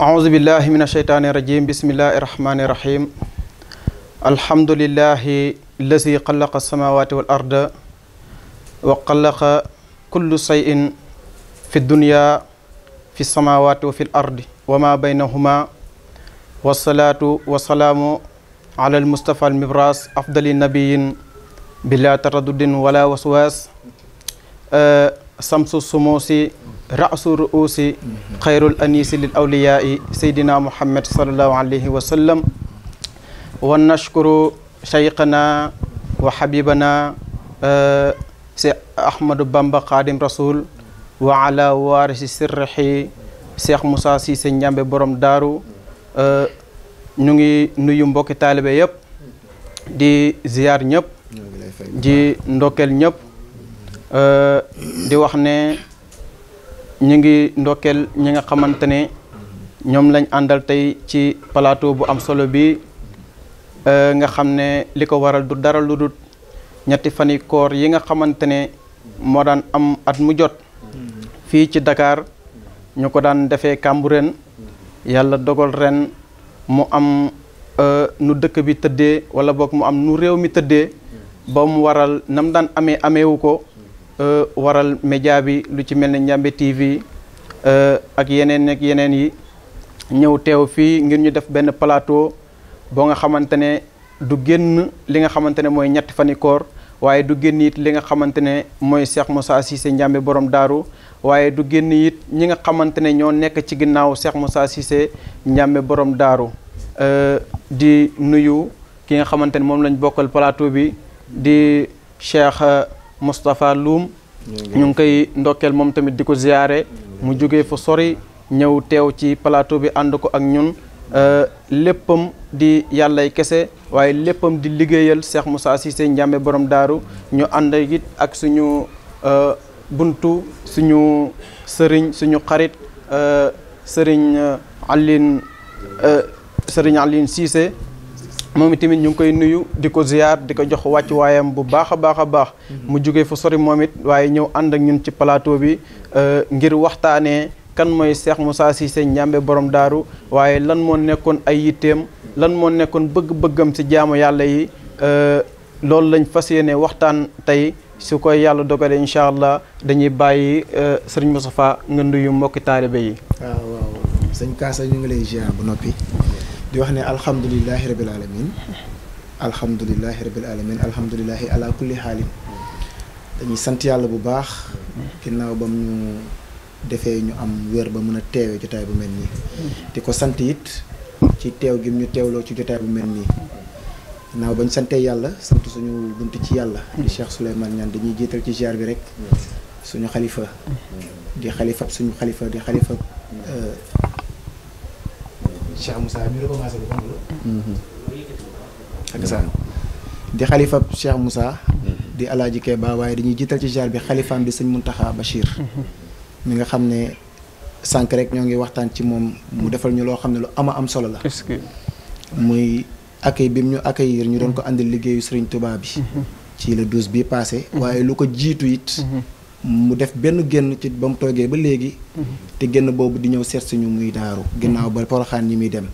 أعوذ بالله من الشيطان الرجيم بسم الله الرحمن الرحيم الحمد لله الذي خلق السماوات والأرض وخلق كل شيء في الدنيا في السماوات وفي الأرض وما بينهما والصلاة والسلام على المصطفى المبراس أفضل النبيين بلا تردد ولا وسواس samsu sumuusi ra'su ru'uusi xayrul anisi lil awliyaai seydina muhammad sallallahu alayhi wa sallam wa nashkuru cheikhana wa habibana si ahmadou bamba xaadim rasul wa ala waarisi sirrihi cheikh Moussa Cissé Ndiambe borom daaru ñu ngi nuyu mbokki taalibe yëpp di ziyaar ñëpp di ndokkeel ñëpp di wax ne ñu ngi ndokkeel ñi nga xamante ne ñoom lañ àndal tey ci plateau bu am solo bi nga xam ne li ko waral du dara lu dul ñetti fani koor yi nga xamante ne moo daan am at mu jot fii ci Dakar ñu ko daan defee Cambérène yàlla dogal ren mu am nu dëkk bi tëddee wala boog mu am nu réew mi tëddee ba mu waral nam daan ameewu ko waral média bi lu ci mel ne Ndiambe TV ak yeneen yi ñëw teew fii ngir ñu def benn plateau boo nga xamante ne du génn li nga xamante ne mooy ñetti fani koor waaye du génn it li nga xamante ne mooy Cheikh Moussa Cissé Ndiambe borom daaru waaye du génn it ñi nga xamante ne ñoo nekk ci ginnaaw Cheikh Moussa Cissé Ndiambe borom daaru di nuyu ki nga xamante ne moom lañ bokkal plateau bi di Cheikh Moustapha Loum ñu ngi koy ndokkeel moom tamit di ko ziyaare mu jógee fa sori ñëw teew ci plateau bi ànd ko ak ñun léppam di yàllay kese waaye léppam di liggéeyal Cheikh Moussa Cissé Ndiambe borom daaru ñu ànd it ak suñu buntu suñu sëriñ suñu xarit sëriñ Aline Cissé moom itamit ñu ngi koy nuyu di ko ziyaar di ko jox wàcc waayam bu baax a baax mu jógee fa sori moom it waaye ñëw ànd ak ñun ci plateau bi ngir waxtaanee kan mooy Cheikh Moussa Cissé Ndiambe borom daaru waaye lan moo nekkoon ay yitteem lan moo nekkoon bëgg-bëggam ci jaamu yàlla yi loolu lañ fas yéene waxtaan tey su koy yàlla dogalee incha allah dañuy bàyyi sëriñ Moustapha nga nuyu mbokki taalibe yi. waaw sëñ Kaasa ñu ngi lay ziar bu noppi. di wax ne alhamdulilahi rabil alamin alhamdulilahi rabil alamin alhamdulilahi ala kulli xaalin dañuy sant yàlla bu baax ginnaaw ba mu defee ñu am wér ba mën a teewee jotaay bu mel nii di ko sant it ci teew gi ñu teewloo ci jotaay bu mel nii ginnaaw bañ santee yàlla sant suñu bunt ci yàlla di Cheikh Souleymane Niane dañuy jiital ci ziar bi rek suñu xalifa di xalifa suñu xalifa di xalifa Cheikh Moussa mi recommencé ko ak sa di xalifa Cheikh Moussa di Alaaji Keba waaye dañuy jiital ci jaar bi xalifaam bi sëñ Muntaxa Bachir mi nga xam ne sànq rek ñoo ngi waxtaan ci moom mu defal ñu loo xam ne lu am solo la muy accueil bi mu ñu accueillir ñu doon ko àndil liggéeyu Sëriñ Tuubaa bi ci le 12 bi passé waaye lu ko jiitu it mu def benn génn ci ba mu toogee ba léegi te génn boobu di ñëw seet suñu muy daaru ginnaaw ba Poroxaan ñi muy dem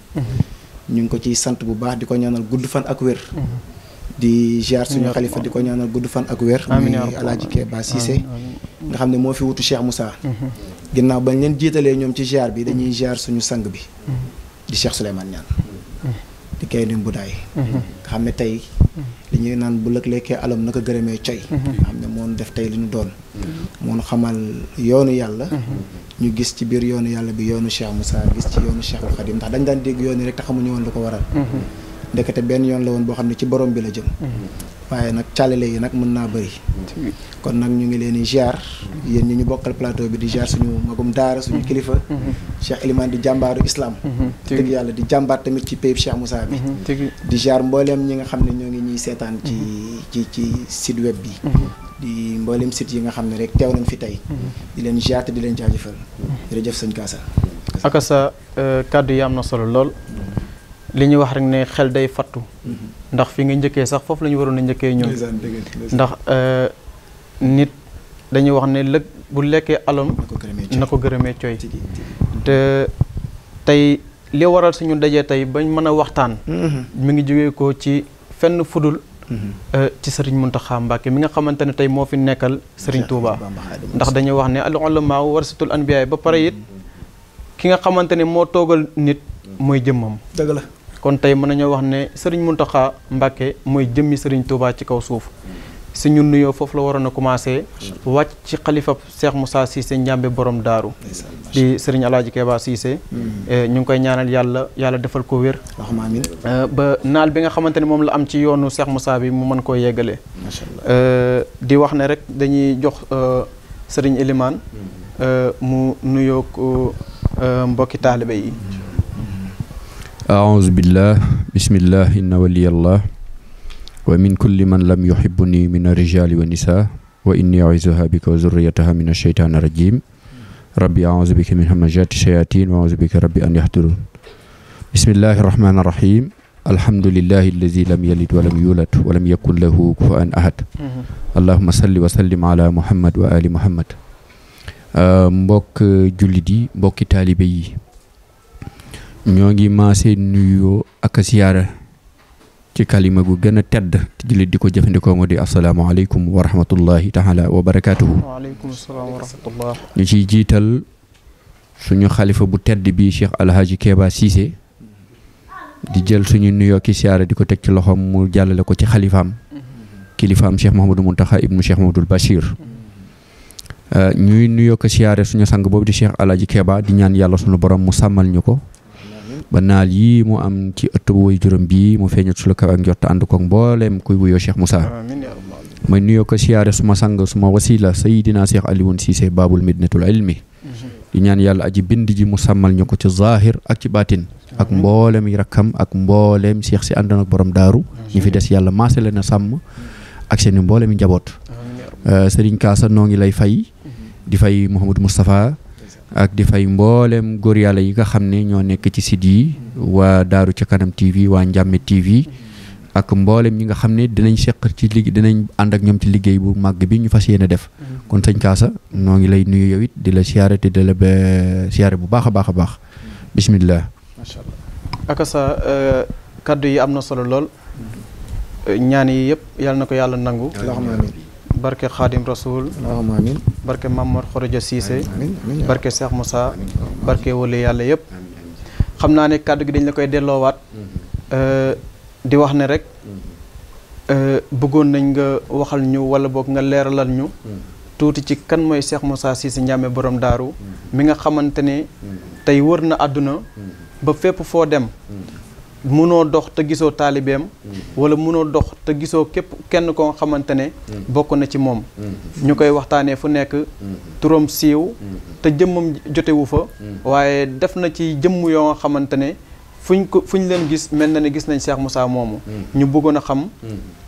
ñu ngi ko ciy sant bu baax di ko ñaanal gudd fan ak wér di ziar suñu xalifa di ko ñaanal gudd fan ak wér muy Alaaji Keba Cissé nga xam ne moo fi wutu Cheikh Moussa ginnaaw bañ leen jiitalee ñoom ci ziar bi dañuy ziar suñu sang bi di Cheikh Souleymane Niane di kay nim bu daay nga xam ne tey li ñuy naan bu lëg lekkee alam naka gërëmee coy nga xam ne moonu def tey li ñu doon moonu xamal yoonu yàlla ñu gis ci biir yoonu yàlla bi yoonu Cheikh Moussa gis ci yoonu Cheikhul Khadim ndax dañ daan dégg yoon yi rek te xamuñu woon lu ko waral ndekete benn yoon la woon boo xam ne ci borom bi la jëm waaye nag càllale yi nag mën naa bëri kon nag ñu ngi leen di ziar yéen ñi ñu bokkal plateau bi di ziar suñu magum daara suñu kilifa Cheikh Elimane di jàmbaaru islam dëgg yàlla di jàmbaar tamit ci payib Cheikh Moussa bi di ziar mbooleem ñi nga xam ne ñoo ngi ñuy seetaan ci site web bi di mbooleem site yi nga xam ne rek teew nañ fi tey di leen ziar te di leen jaajëfal jërëjëf sëñ Kaasa aka sa kàddu yi am na solo lool li ñuy wax rek ne xel day fattu ndax fi nga njëkkee sax foofu la ñu waroon a njëkkee ñun ndax nit dañuy wax ne lëg bu lekkee alom na ko gërëmee coy te tey li waral suñu dajee tey bañ mën a waxtaan mi ngi jógee ko ci fenn fudul ci Serigne Mountakha Mbacké mi nga xamante ne tey moo fi nekkal Serigne Touba ndax dañuy wax ne al ulama warasatul anbiya ba pare it ki nga xamante ne moo toogal nit mooy jëmmam. dëgg la kon tey mën nañoo wax ne Serigne Mountakha Mbacké mooy jëmmi Serigne Touba ci kaw suuf si ñun nuyoo foofu la waroon a commencé wàcc ci xalifa Cheikh Moussa Cissé Ndiamé borom daaru di Serigne Alaaji Keba Cissé ñu ngi koy ñaanal yàlla defal ko wér ba naal bi nga xamante ne moom la am ci yoonu Cheikh Moussa bi mu mën koo yeggale di wax ne rek dañuy jox Serigne Elimane mu nuyoo ko mbokki taalibe yi aouzu billah bismillah inna waliyallah wa min kulli man lam yuhibbuni min ar-rijali wa nisa wa inni a'uzuha bika wa zurriyataha min ash-shaytani rajim rabbi a'uzu bika min hamazati shayatin wa a'uzu bika rabbi an yahdurun bismillahi rahmani rahim alhamdulillahi alladhi lam yalid wa lam yulad wa lam yakun lahu kufuwan ahad allahumma salli wa sallim ala muhammad wa ali muhammad mbokk jullit yi mbokki taalibe yi ñoo ngi maase nuyoo ak siyaara ci kalima gu gën a tedd te jullit di ko jëfandikoo moo di asalaamaaleykum wa rahmatullahi taala wa barakaatuhu. waaleykum salaam wa rahmatullah. ñu ciy jiital suñu xalifa bu tedd bi Cheikh Alhaji Keba Cissé di jël suñu nuyoo ki siyaara di ko teg ci loxoom mu jàllale ko ci xalifaam kilifaam Cheikh Mouhamadou Mountakha ibnu Cheikh Mouhamadoul Bachir. ñuy nuyoo ko siyaare suñu sang boobu di Cheikh Alhaji Keba di ñaan yàlla suñu borom mu sàmmal ñu ko. ba naal yii mu am ci ëtt bu way juróom bii mu feeñat su la kaw ak njott ànd ko mbooleem kuy wuyoo Cheikh Moussa may nuyoo ko siyaare suma sang suma wasila sayidina Cheikh Alioune Cissé babul midnatul ilmi di ñaan yàlla aji bind ji mu sàmmal ñu ko ci zahir ak ci baatin ak mbooleem yi rakkam ak mbooleem Cheikh si àndoon ak borom daaru ñi fi des yàlla maase leen a sàmm ak seen mbooleem yi njaboot Serigne Kaasa noo ngi lay fay di fay Mouhamadou Moustapha ak di fay mboolem góor yàlla yi nga xam ne ñoo nekk ci site yi waa Daaru ca Kanam TV waa Ndiamé TV ak mboolem ñi nga xam ne dinañ seq ci liggéey dinañ ànd ak ñoom ci liggéey bu màgg bi ñu fas yéene def kon sëñ Kaasa noo ngi lay nuyu yow it di la siyaare te di la siyaare bu baax a baax a baax bismillah. macha allah akasa kaddu yi am na solo lool ñaan yi yëpp yàlla na ko yàlla nangu. barke Khadim Rasoul barke Mamor Khoroja Cissé barke Cheikh Moussa barke wali yàlla yëpp xam naa ne kàddu gi dañ la koy delloowaat di wax ne rek bëggoon nañ nga waxal ñu wala boog nga leeralal ñu tuuti ci kan mooy Cheikh Moussa Cissé Ndiamé borom daaru mi nga xamante ne tey wër na àdduna ba fépp foo dem mënoo dox te gisoo taalibeem wala mënoo dox te gisoo képp kenn koo xamante ne bokk na ci moom ñu koy waxtaanee fu nekk turam siiw te jëmmam jotewu fa waaye def na ci jëmm yoo nga xamante ne fuñ leen gis mel na ne gis nañ Cheikh Moussa moomu ñu bëggoon a xam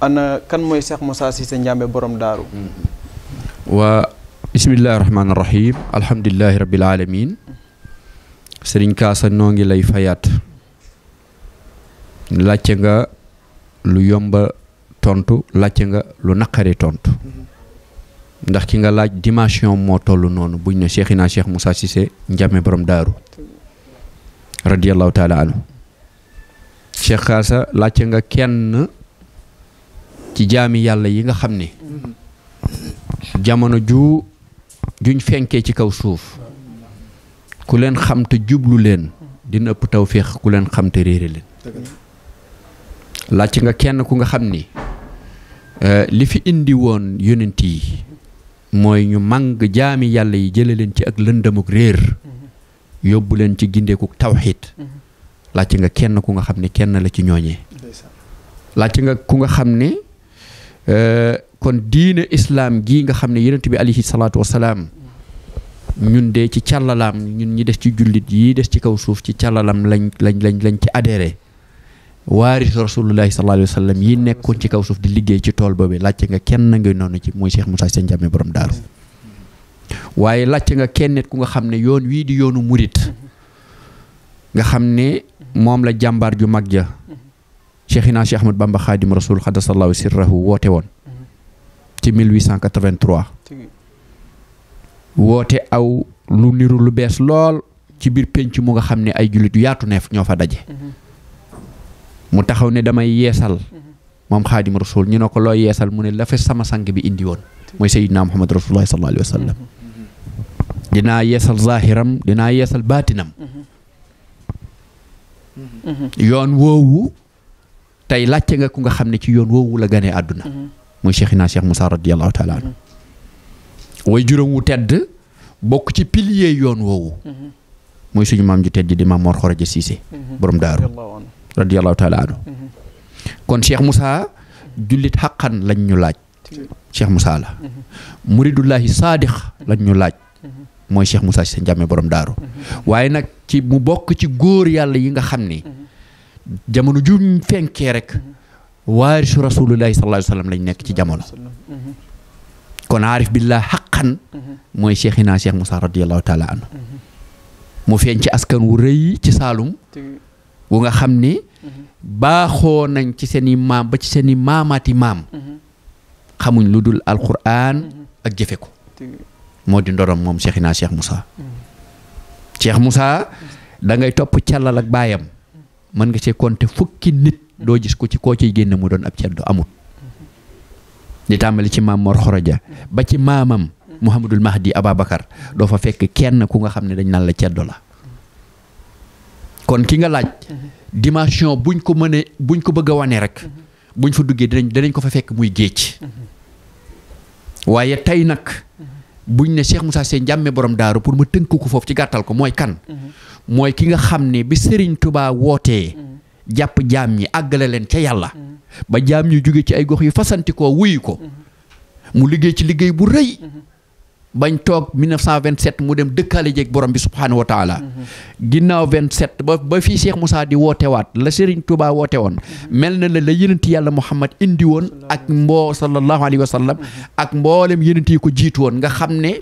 ana kan mooy Cheikh Moussa Cissé Ndiamé borom daaru waa bismillahi rahmaani rahim alhamdulillahi rabbil alamin Serigne Kaasa noo ngi lay fayaat laajte nga lu yomba tontu laajte nga lu naqari tontu ndax ki nga laaj dimension moo toll noonu buñ ne Cheikhina Cheikh Moussa Cissé Ndiamé borom daaru radiyallahu taala anhu Cheikh Kaasa laajte nga kenn ci jaami yàlla yi nga xam ne jamono juñ fenkee ci kaw suuf ku leen xam te jublu leen dina ëpp tawféex ku leen xam te réere leen laajte nga kenn ku nga xam ni li fi indi woon yonent yi mooy ñu màng jaami yàlla yi jële leen ci ak lëndamuk réer yóbbu leen ci gindeeku tawxiid laajte nga kenn ku nga xam ne kenn la ci ñooñee laajte nga ku nga xam ne kon diine islaam gi nga xam ne yonent bi alayhi salaatu wasalaam ñun de ci càllalaam ñun ñi des ci jullit yi des ci kaw suuf ci càllalam lañ ci adhéré waaris rasulullahi sallallahu alayhi wa sallam yi nekkoon ci kaw suuf di liggéey ci tool boobu laajte nga kenn nga noonu ci mooy Cheikh Moussa Cissé Ndiamé borom daaru waaye laajte nga kenn nit ku nga xam ne yoon wii di yoonu murit nga xam ne moom la jàmbaar ju mag ja Cheikhina Cheikh Ahmad Bamba Khadim Rasoul xadasallahu sirrahu woote woon ci 1883 woote aw lu niru lu bees lool ci biir penc mu nga xam ne ay jullit yu yaatu neef ñoo fa daje mu taxaw ne damay yeesal moom xaadim rasul ñu ne ko looy yeesal mu ne la fa sama sang bi indi woon mooy sayyidina Muhammad rasulullah sallallahu alayhi wa sallam dinaa yeesal zahiram dinaa yeesal baatinam yoon woowu tey laajte nga ku nga xam ne ci yoon woowu la ganee àdduna muy cheikhina Cheikh Moussa radiyallahu taala anhu way juróom wu tedd bokk ci pilier yoon woowu muy suñu maam ju tedd di maam Mor Khoroja Cissé borom daaru radiyallahu taala anhu kon Cheikh Moussa jullit xaqan lañ ñu laaj Cheikh Moussa la muridullahi saadix lañ ñu laaj mooy Cheikh Moussa Cissé Ndiamé borom daaru waaye nag ci mu bokk ci góor yàlla yi nga xam ne jamono ju fenkee rek waarisu rasulullahi sallallahu alayhi wa sallam lañ nekk ci jamono kon aarif billah xaqan mooy cheikhina Cheikh Moussa radiyallahu taala anhu mu feeñ ci askan wu rëy ci Saalum wu nga xam ne baaxoo nañ ci seeni maam ba ci seeni maamaati maam xamuñ lu dul alquran ak jëfe ko moo di ndorom moom cheikhina Cheikh Moussa Cheikh Moussa da ngay topp càllal ak baayam mën nga see compter fukki nit doo gis ko ci koo ciy génne mu doon ab ceddo amut di tàmbali ci maam Mor Khoroja ba ci maamam Mouhamadul Mahdi Ababacar doo fa fekk kenn ku nga xam ne dañ naan la ceddo la kon ki nga laaj dimension buñ ko bëgg a wane rek buñ fa duggee dinañ ko fa fekk muy géej waaye tey nag buñ ne Cheikh Moussa Cissé Ndiamé borom daaru pour ma tënk ko foofu ci gàttal ko mooy kan mooy ki nga xam ne bi Serigne Touba wootee jàpp jaam ñi àggale leen ca yàlla ba jaam ñi jóge ci ay gox yu fasantikoo wuyu ko mu liggéey ci liggéey bu rëy bañ toog 1927 mu dem dëkkaale jeeg borom bi subhaanahu wa taala ginnaaw 27 ba fii Cheikh Moussa di wootewaat la Serigne Touba woote woon mel na la yonenti yàlla Muhammad indi woon ak sallallahu alayhi wa sallam ak mboolem yonent yi ko jiitu woon nga xam ne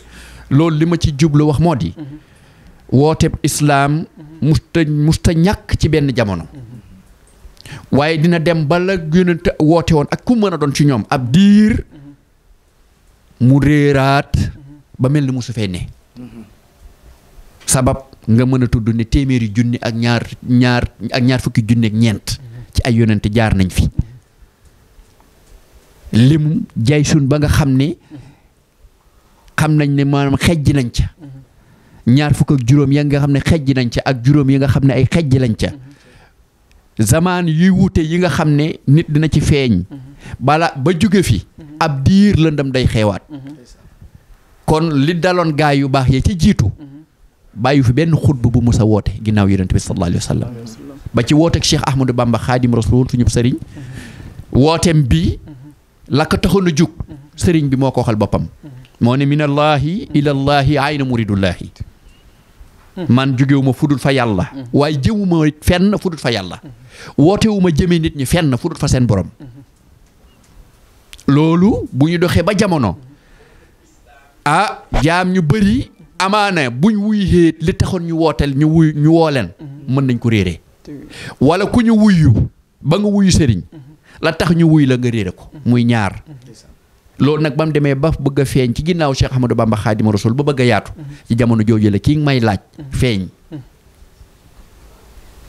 loolu li ma ci jublu wax moo di woote islaam musta ñàkk ci benn jamono waaye dina dem ba la yonent woote woon ak ku mën a doon ci ñoom ab diir mu réeraat ba mel ni musu fee ne sabab nga mën a tudd ne téeméeri junni ak ñaar fukki junni ak ñeent ci ay yonent jaar nañ fi lim jaay sun ba nga xam ne xam nañ ne maanaam xejj nañ ca ñaar fukk ak juróom ya nga xam ne xejj nañ ca ak juróom yi nga xam ne ay xejj lañ ca zamaan yuy wuute yi nga xam ne nit dina ci feeñ bala ba jóge fi ab diir lëndam day xeewaat kon li daloon gaay yu baax yee ci jiitu bàyyi fi benn xutba bu musa woote ginnaaw yonent bi sallallahu alayhi wa sallam ba ci wooteeg Cheikh Ahmadou Bamba Xaadim Rasul suñu sëriñ wooteem bi la ko taxoon a jug sëriñ bi moo ko waxal boppam moo ne minallahi ilallahi ayna muridullahi man jógewuma fudul fa yàlla waaye jëmuma fenn fudul fa yàlla wootewuma jëme nit ñi fenn fudul fa seen borom loolu bu ñu doxee ba jamono jaam ñu bëri amaana buñ wuy li taxoon ñu wooteel ñu woo leen mën nañ ko réere wala ku ñu wuyu ba nga wuyu sëriñ la tax ñu wuy la nga réere ko muy ñaar loolu nag ba mu demee ba bëgg a feeñ ci ginnaaw Cheikh Ahmadou Bamba Xaadimu Rasuul ba bëgg a yaatu ci jamono jooju la kii may laaj feeñ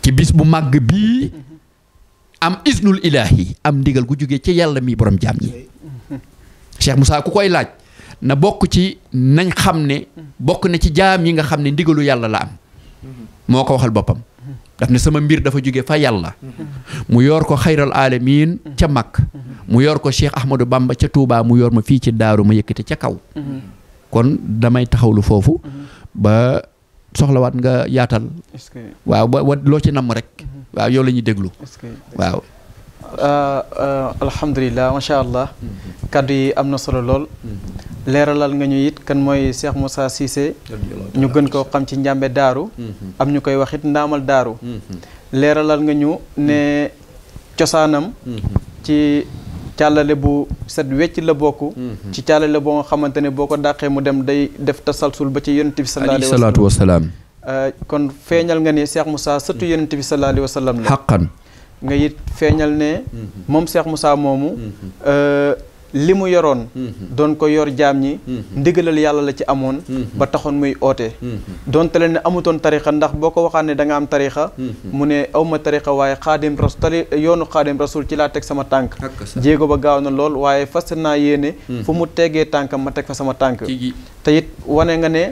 ci bis bu màgg bii am isnul ilaahi am ndigal gu jógee ci yàlla mi borom jaam ñi Cheikh Moussa ku koy laaj na bokk ci nañ xam ne bokk na ci jaam yi nga xam ne ndigalu yàlla la am moo ko waxal boppam daf ne sama mbir dafa jóge fa yàlla mu yor ko xayral alamin ca Makk mu yor ko Cheikh Ahmadou Bamba ca Touba mu yor ma fii ci daaru ma yëkkate ca kaw kon damay taxawlu foofu ba soxlawaat nga yaatal waaw ba loo ci namm rek waaw yow la ñuy déglu waaw alhamdulilah macha allah kaddu yi am na solo lool leeralal nga ñu it kan mooy Cheikh Moussa Cissé ñu gën koo xam ci Ndiamé daaru am ñu koy wax it ndaamal daaru leeralal nga ñu ne cosaanam ci càllale bu set wecc la bokk ci càllale boo nga xamante ne boo ko dàqee mu dem day def tasalsul ba ci yonent bi sallallahu alayhi wa sallam kon feeñal nga ne Cheikh Moussa sëtu yonent bi sallallahu alayhi wa sallam la xaqan nga it feeñal ne moom Cheikh Moussa moomu li mu yoroon doon ko yor jaam ñi ndigalal yàlla la ci amoon ba taxoon muy oote doonte leen ne amutoon tarixa ndax boo ko waxaan ne da nga am tarixa mu ne awma tarixa waaye xaadim rasul yoonu xaadim rasul ci laa teg sama tànk jéego ba gaaw na lool waaye fas naa yéene fu mu tegee tànkam ma teg fa sama tànk te it wane nga ne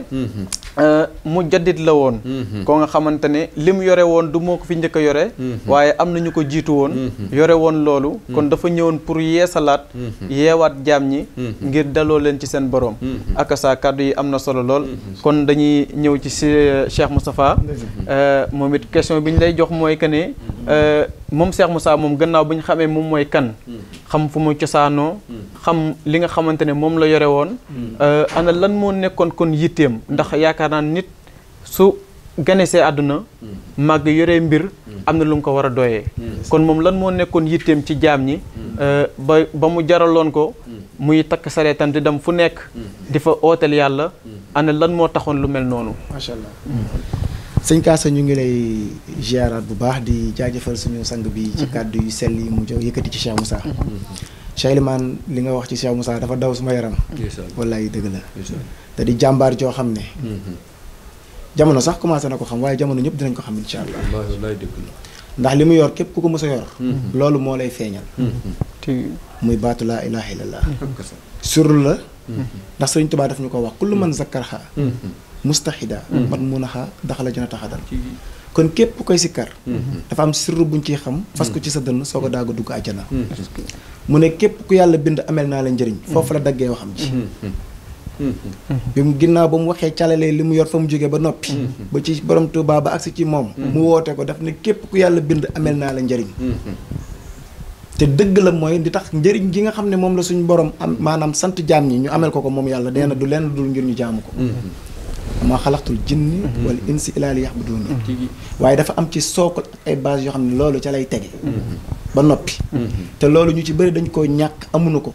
mu jaddit la woon koo nga xamante ne li mu yore woon du moo ko fi njëkk a yore waaye am na ñu ko jiitu woon yore woon loolu kon dafa ñëwoon pour yeesalaat yeewaat jaam ñi ngir daloo leen ci seen borom ak sa kàddu yi am na solo lool kon dañuy ñëw ci Cheikh Moustapha moom it question bi ñu lay jox mooy que ne moom Cheikh Moussa moom gannaaw bi ñu xamee moom mooy kan xam fu mu cosaanoo xam li nga xamante ne moom la yore woon ana lan moo nekkoon kon yitteem ndax yaakaar naa nit su ganesee àdduna màgg yore mbir am na lu mu ko war a doyee kon moom lan moo nekkoon yitteem ci jaam ñi ba mu jaraloon ko muy takk sareetam di dem fu nekk di fa ooteel yàlla ana lan moo taxoon lu mel noonu macha allah sëñ Kaasa ñu ngi lay ziaraat bu baax di jaajëfal suñu sang bi ci kàddu yu sell yi mu yëkkati ci Cheikh Moussa Cheikh Elimane li nga wax ci Cheikh Moussa dafa daw suma yaram wallaay dëgg la te di jàmbaar joo xam ne jamono sax commencé na ko xam waaye jamono ñëpp dinañ ko xam insha allah ndax li mu yor képp ku ko mës a yor loolu moo lay feeñal muy baatu laa ilaha illallah surlu la ndax Sëriñ Tuubaa daf ñu ko wax kullu man zakkarha mustahida man munaxa daxala jana taxadal kon képp koy sikkar dafa am sirru buñ ciy xam fas ko ci sa dënn soo ko daaga dugg àjjana mu ne képp ku yàlla bind amel naa la njëriñ foofu la daggee waxam ci bi mu ginnaaw ba mu waxee calalee li mu yor fa mu jógee ba noppi ba ci borom Tuubaa ba agsi ci moom mu woote ko daf ne képp ku yàlla bind amel naa la njëriñ te dëgg la mooy di tax njëriñ gi nga xam ne moom la suñu borom am maanaam sant jaam ñi ñu amel ko moom yàlla nee na du lenn dul ngir ñu jaamu ko maa xalaqtul jinni wala insi illaa liya'buduuni waaye dafa am ci sookul ak ay base yoo xam ne loolu ca lay tege ba noppi te loolu ñu ci bëri dañ koo ñàkk amuñu ko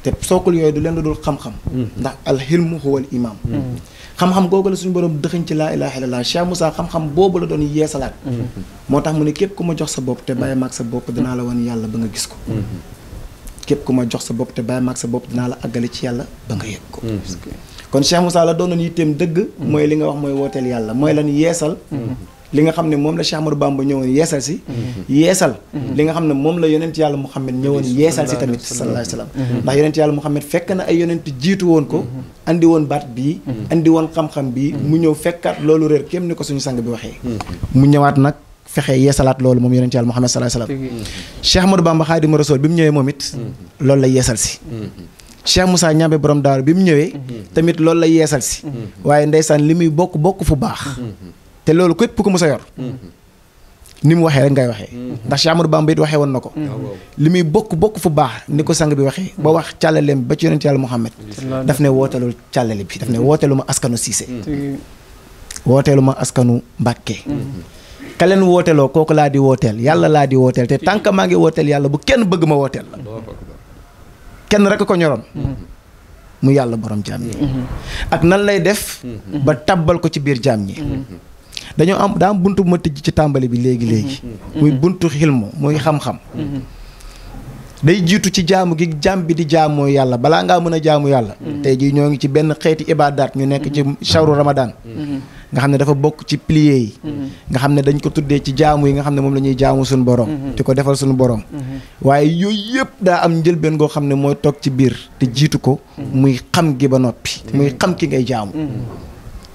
te sookul yooyu du leen dul xam-xam ndax alxilmu huwal imaam xam-xam googu la suñu borom dëxëñ ci laa ilaaha illallaah Cheikh Moussa xam-xam boobu la doon yeesalaat moo tax mu ne képp ku ma jox sa bopp te bàyyi maag sa bopp dinaa la wan yàlla ba nga gis ko képp ku ma jox sa bopp te bàyyi maag sa bopp dinaa la àggale ci yàlla ba nga yëg ko kon Cheikh Moussa la doonoon yitteem dëgg mooy li nga wax mooy wooteel yàlla mooy lan yeesal li nga xam ne moom la Cheikh Ahmadou Bamba ñëwoon yeesal si yeesal li nga xam ne moom la yonent yàlla Muhammad ñëwoon yeesal si tamit sallallahu alayhi wa sallam ndax yonent yàlla Muhammad fekk na ay yonent jiitu woon ko andi woon baat bii andi woon xam-xam bii mu ñëw fekkaat loolu réer kéem ni ko suñu sang bi waxee mu ñëwaat nag fexe yeesalaat loolu moom yonent yàlla Muhammad sallallahu alayhi wa sallam Cheikh Ahmadou Bamba Xaadimu Rasuul bi mu ñëwee moom it loolu la yeesal si Cheikh Moussa ñambe borom daaru bi mu ñëwee tamit loolu la yeesal si waaye ndeysaan li muy bokk fu baax te loolu képp ku ko mës a yor ni mu waxee rek ngay waxee ndax Cheikh Amadou Bamba it waxee woon na ko li muy bokk fu baax ni ko sang bi waxee ba wax càllaleem ba ci yonent yàlla Muhammad daf ne wooteelul càllale bi daf ne wooteelu ma askanu Siise wooteelu ma askanu Mbàkke ka leen wooteeloo kooku laa di wooteel yàlla laa di wooteel te tant que maa ngi wooteel yàlla bu kenn bëgg ma wooteel la kenn rek ko ñoroon mu yàlla borom jaam ñi ak nan lay def ba tabbal ko ci biir jaam ñi dañoo am daa am buntu bu ma tijj ci tàmbali bi léegi muy buntu xilmu muy xam-xam day jiitu ci jaamu gi jaam bi di jaamoo yàlla balaa ngaa mën a jaamu yàlla tey jii ñoo ngi ci benn xeeti ibaadaat ñu nekk ci shawru ramadan nga xam ne dafa bokk ci piliers yi nga xam ne dañ ko tuddee ci jaamu yi nga xam ne moom la ñuy jaamu suñu borom di ko defal suñu borom waaye yooyu yëpp daa am njëlbeen goo xam ne mooy toog ci biir te jiitu ko muy xam gi ba noppi muy xam ki ngay jaamu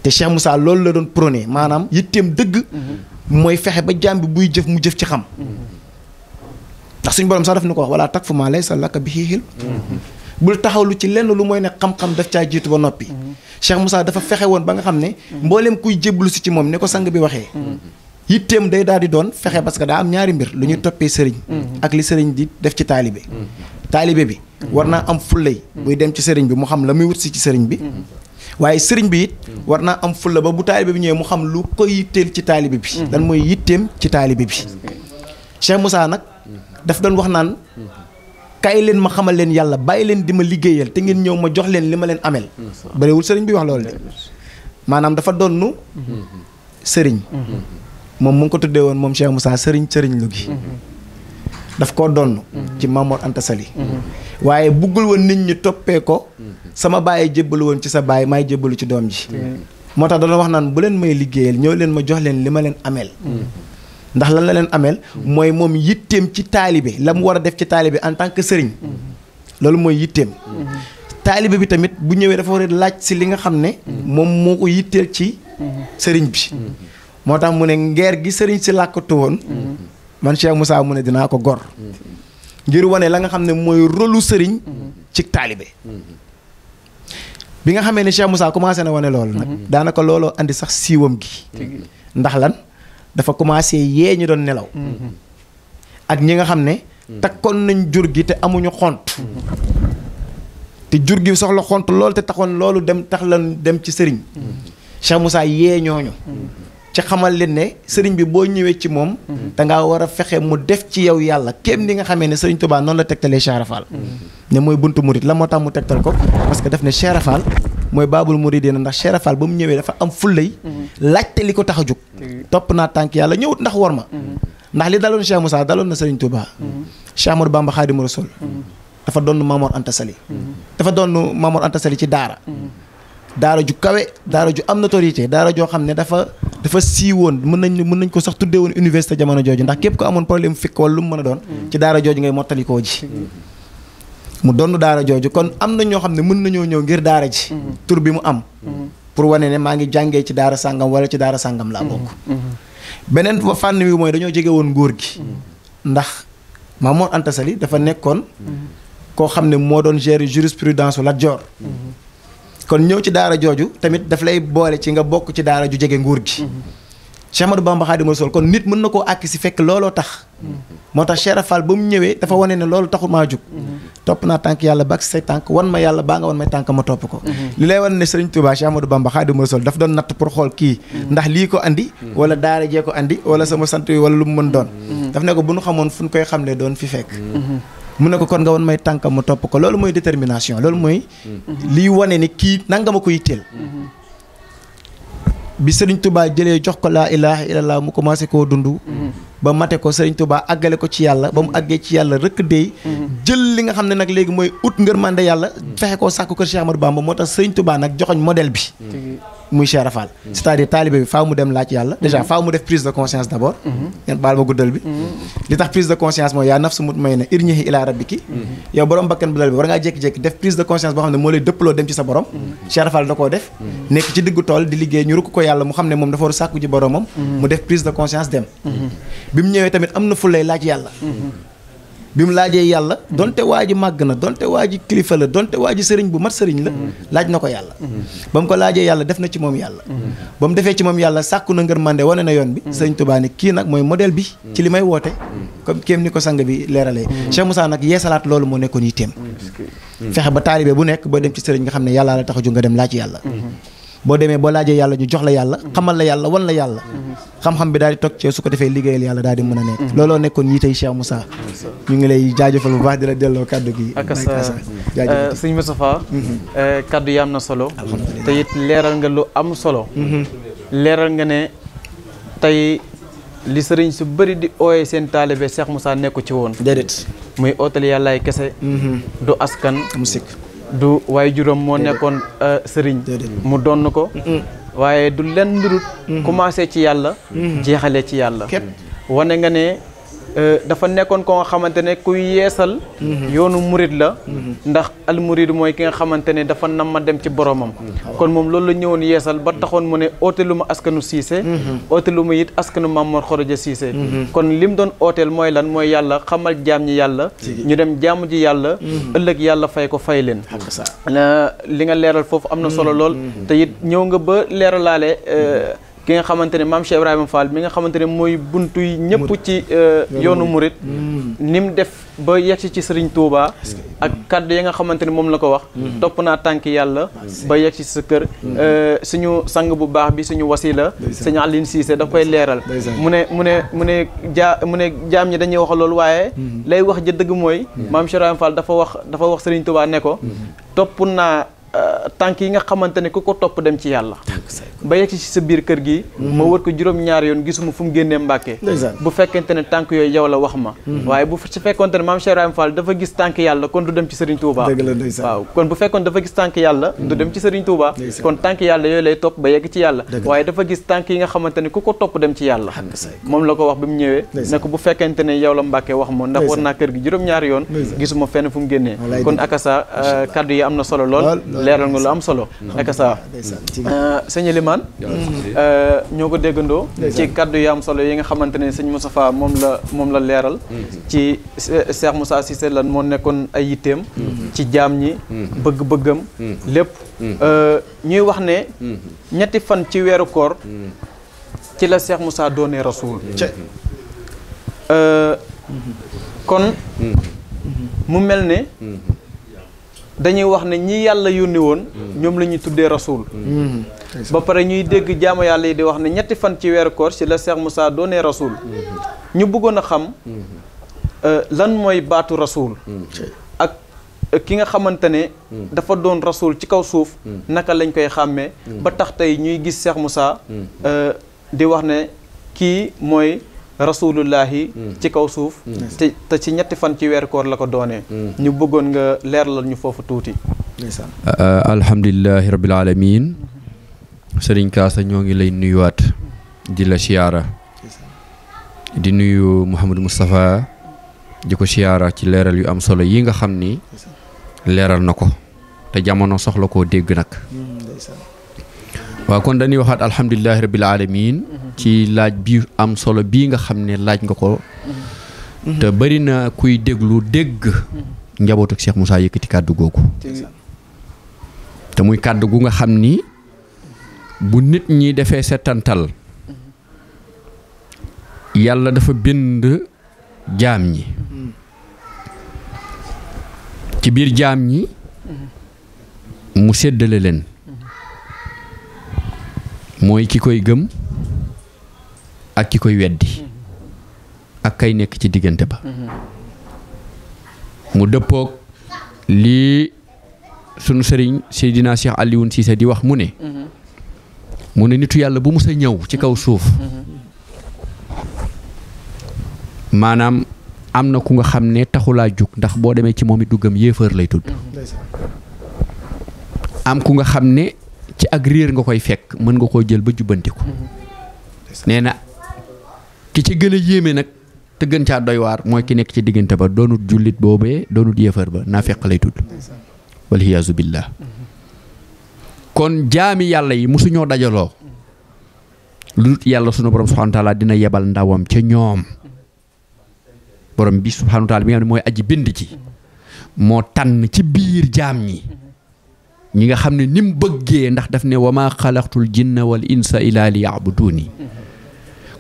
te Cheikh Moussa loolu la doon prôné maanaam yitteem dëgg mooy fexe ba jaam bi buy jëf mu jëf ci xam ndax suñu borom sax daf ni ko wax wala takfu maa laysa laka bihi ilm bul taxawlu ci lenn lu mooy ne xam-xam daf caa jiitu ba noppi Cheikh Moussa dafa fexe woon ba nga xam ne mbooleem kuy jébbalu si ci moom ne ko sang bi waxee yitteem day daal di doon fexe parce que daa am ñaari mbir lu ñuy toppee sëriñ ak li sëriñ di def ci taalibe taalibe bi war naa am fullay buy dem ci sëriñ bi mu xam la muy wut si ci sëriñ bi waaye sëriñ bi it war naa am fulla ba bu taalibe bi ñëwee mu xam lu ko yitteel ci taalibe bi lan mooy yitteem ci taalibe bi Cheikh Moussa nag daf doon wax naan kaay leen ma xamal leen yàlla bàyyi leen di ma liggéeyal te ngeen ñëw ma jox leen li ma leen amel bëriwul sëriñ bi wax loolu de maanaam dafa donnu sëriñ moom mu ngi ko tuddee woon moom Cheikh Moussa sëriñ lu gi daf koo donn ci Mamor Anta Sali waaye buggul woon nit ñi toppee ko sama baay jébbalu woon ci sa baay maay jébbalu ci doom ji moo tax dana wax naan bu leen may liggéeyal ñëw leen ma jox leen li ma leen ameel ndax lan la leen ameel mooy moom yitteem ci taalibe la mu war a def ci taalibe en tant que sëriñ loolu mooy yitteem taalibe bi tamit bu ñëwee dafa war a laaj si li nga xam ne moom moo ko yitteel ci sëriñ bi moo tax mu ne ngeer gi sëriñ si làkkatu woon man Cheikh Moussa mu ne dinaa ko gor ngir wane la nga xam ne mooy rôlu sëriñ ci taalibe bi nga xamee ne Cheikh Moussa commencé na wane loolu nag daanaka looloo andi sax siiwam gi ndax lan dafa commencé yee ñu doon nelaw ak ñi nga xam ne takkoon nañ jur gi te amuñu xont te jur gi soxla xont loolu te taxoon loolu tax lan dem ci sëriñ Cheikh Moussa yee ñooñu ci xamal leen ne sëriñ bi boo ñëwee ci moom dangaa war a fexe mu def ci yow yàlla kéem ni nga xamee ne sëriñ Touba noonu la tegtalee Cheikh Rafal ne mooy buntu murid la moo tax mu tegtal ko parce que daf ne Cheikh Rafal mooy baabul muridina ndax Cheikh Rafal ba mu ñëwee dafa am fullay laajte li ko tax a jóg topp naa tànk yàlla ñëwut ndax war ma ndax li daloon Cheikh Moussa daloon na sëriñ Touba Cheikh Amadou Bamba Khadimu Rasul dafa doon Mamor Anta Sali dafa doon Mamor Anta Sali ci daara ju kawe daara ju am notoriété daara joo xam ne dafa siiwoon mën nañ ko sax tuddee woon université jamono jooju ndax képp ko amoon problème fikk wala lu mu mën a doon ci daara jooju ngay mottalikoo ji mu doon daara jooju kon am na ñoo xam ne mën nañoo ñëw ngir daara ji tur bi mu am pour wane ne maa ngi jàngee ci daara sàngam wala ci daara sàngam laa bokk beneen fànn wi mooy dañoo jege woon nguur gi ndax Mamor Anta Sali dafa nekkoon koo xam ne moo doon gérer jurisprudence Lat Joor kon ñëw ci daara jooju tamit daf lay boole ci nga bokk ci daara ju jege nguur gi Cheikh Ahmadou Bamba Khadimu Rasul kon nit mën na koo àkki si fekk looloo tax moo tax Cheikh Rafal ba mu ñëwee dafa wane ne loolu taxul maa jug topp naa tànk yàlla ba ak say tànk wan ma yàlla baa nga wan may tànk ma topp ko li lay wan ne Serigne Touba Cheikh Ahmadou Bamba Khadimu Rasul daf doon natt pour xool kii ndax lii ko andi wala daara jee ko andi wala sama sant yi wala lu mu mën doon daf ne ko bu nu xamoon fu ñu koy xamle doon fi fekk mu ne ko kon nga won may tànkam ma topp ko loolu mooy détermination loolu mooy liy wane ni kii nanga ma ko yitteel bi Serigne Touba jëlee jox ko laa ilaha illallah mu commencé koo dund ba mate ko Serigne Touba àggale ko ci yàlla ba mu àggee ci yàlla rëkk dey jël li nga xam ne nag léegi mooy ut ngërmande yàlla fexe koo sàkku kër Cheikh Ahmadou Bamba moo tax Serigne Touba nag joxoñ modèle bi muy Cheikh Rafal c'est-à-dire taalibe bi faaw mu dem laaj yàlla déjà faaw mu def prise de conscience d'abord ngeen baal ma guddal bi li tax prise de conscience mooy yaa nafsu mutmainna irji'i ilaa rabbiki yow borom bakkan bu dal bi war ngaa jékki-jékki def prise de conscience boo xam ne moo lay dëppaloo dem ci sa borom Cheikh Rafal da koo def nekk ci diggu tool di liggéey ñu rukk ko yàlla mu xam ne moom dafa war a sàkku ji boromam mu def prise de conscience dem bi mu ñëwee tamit am na fu lay laaj yàlla bi mu laajee yàlla donte waa ji màgg na donte waa ji kilifa la donte waa ji sëriñ bu mat sëriñ la laaj na ko yàlla ba mu ko laajee yàlla def na ci moom yàlla ba mu defee ci moom yàlla sàkku na ngërmande wane na yoon bi sëriñ Touba ne kii nag mooy modèle bi ci li may woote comme kéem ni ko sang bi leeralee Cheikh Moussa nag yeesalaat loolu moo nekkoon yitteem fexe ba taalibe bu nekk boo dem ci sëriñ nga xam ne yàlla la tax a ju nga dem laaj yàlla boo demee boo laajee yàlla ñu jox la yàlla xamal la yàlla wan la yàlla xam-xam bi daal di toog ci su ko defee liggéeyal yàlla daal di mën a nekk looloo nekkoon yitey Cheikh Moussa ñu ngi lay jaajëfal bu baax di la delloo kàddu gi ak sëñ Moustapha kàddu yi am na solo te it leeral nga lu am solo leeral nga ne tey li sëriñ su bëri di ooyee seen taalibe Cheikh Moussa nekku ci woon déedéet muy ootal yàllaay kese du askan musik du waaye juróom moo nekkoon sëriñ mu donn ko waaye du lenn lu dul commencé ci yàlla jeexalee ci yàlla wane nga ne dafa nekkoon ko nga xamante ne kuy yeesal yoonu murid la ndax al murid mooy ki nga xamante ne dafa nam ma dem ci boromam kon moom loolu la ñëwoon yeesal ba taxoon mu ne ooteelu ma askanu Cissé ooteelu ma it askanu Mamor Khoroja Cissé kon lim doon ooteel mooy lan mooy yàlla xamal jaam ñi yàlla ñu dem jaamu ji yàlla ëllëg yàlla fay ko fay leen li nga leeral foofu am na solo lool te it ñëw nga ba leeralaale ki nga xamante ne maam Cheikh Ibrahima Fall mi nga xamante ne mooy buntu yi ñëpp ci yoonu murit ni mu def ba yegsi ci Serigne Touba ak kaddu yi nga xamante ne moom la ko wax topp naa tànk yàlla ba yegsi sa kër suñu sang bu baax bi suñu wasila suñu Aline Cissé daf koy leeral mu ne jaam ñi dañuy wax loolu waaye lay wax ja dëgg mooy maam Cheikh Ibrahima Fall dafa wax Serigne Touba ne ko topp naa tànk yi nga xamante ne ku ko topp dem ci yàlla ba yegg ci sa biir kër gi ma wër ko juróom-ñaari yoon gisuma fu mu génnee Mbàkke bu fekkente ne tànk yooyu yow la wax ma waaye bu su fekkonte ne maam Cheikh Ibrahima Fall dafa gis tànk yàlla kon du dem ci Serigne Touba waaw kon bu fekkoon dafa gis tànk yàlla du dem ci Serigne Touba kon tànk yàlla yooyu lay topp ba yegg ci yàlla waaye dafa gis tànk yi nga xamante ne ku ko topp dem ci yàlla moom la ko wax bi mu ñëwee ne ko bu fekkente ne yow la Mbàkke wax ma ndax war naa kër gi juróom-ñaari yoon gisuma fenn fu mu génnee kon akasa kaddu yi am na solo lool leeral nga lu am solo akasa sëñ Elimane ñoo ko déggandoo ci kaddu yi am solo yi nga xamante ne sëñ Moustapha moom la leeral ci Cheikh Moussa Cissé lan moo nekkoon ay yitteem ci jaam ñi bëgg-bëggam lépp ñuy wax ne ñetti fan ci weeru koor ci la Cheikh Moussa doonee rasul kon mu mel ne dañuy wax ne ñi yàlla yónni woon ñoom la ñuy tuddee rasul ba pare ñuy dégg jaamu yàlla yi di wax ne ñetti fan ci weeru koor ci la Cheikh Moussa doonee rasul ñu bëggoon a xam lan mooy baatu rasul ak ki nga xamante ne dafa doon rasul ci kaw suuf naka lañ koy xàmmee ba tax tey ñuy gis Cheikh Moussa di wax ne kii mooy rasulullahi ci kaw suuf te ci ñetti fan ci weeru koor la ko doonee ñu bëggoon nga leeralal ñu foofu tuuti alhamdulillahi rabbil alamin Sëriñ Kaasa ñoo ngi lay nuyuwaat di la siyaara di nuyu Mouhamadou Moustapha di ko siyaara ci leeral yu am solo yi nga xam ni leeral na ko te jamono soxla koo dégg nag waaw kon dañuy waxaat alhamdulillahi rabbil alamin ci laaj bi am solo bii nga xam ne laaj nga ko te bari na kuy déglu dégg njabootu Cheikh Moussa yëkkati kàddu googu te muy kàddu gu nga xam ni bu nit ñi defee settantal yàlla dafa bind jaam ñi ci biir jaam ñi mu séddale leen mooy ki koy gëm ak ki koy weddi ak kay nekk ci diggante ba mu dëppoog lii sunu sëriñ Seydina Cheikh Alioune Cissé di wax mu ne nitu yàlla bu musa ñëw ci kaw suuf maanaam am na ku nga xam ne taxulaa jug ndax boo demee ci moom it du gëm yéefar lay tudd am ku nga xam ne ci ak réer nga koy fekk mën nga koo jël ba jubbanti ko nee na ki ci gën a yéeme nag te gën caa doy waar mooy ki nekk ci diggante ba doonut jullit boobee doonut yéefar ba naa fekk lay tudd walhiyaasu billah kon jaami yàlla yi musuñoo dajaloo lu dut yàlla sunu borom subhanahu wa taala dina yebal ndawam ca ñoom borom bi subhanahu wa taala bi nga xam ne mooy aji bind ci moo tànn ci biir jaam ñi nga xam ne ni mu bëggee ndax daf ne wa maa xalaqtul jinna wal insa illa li ya'buduni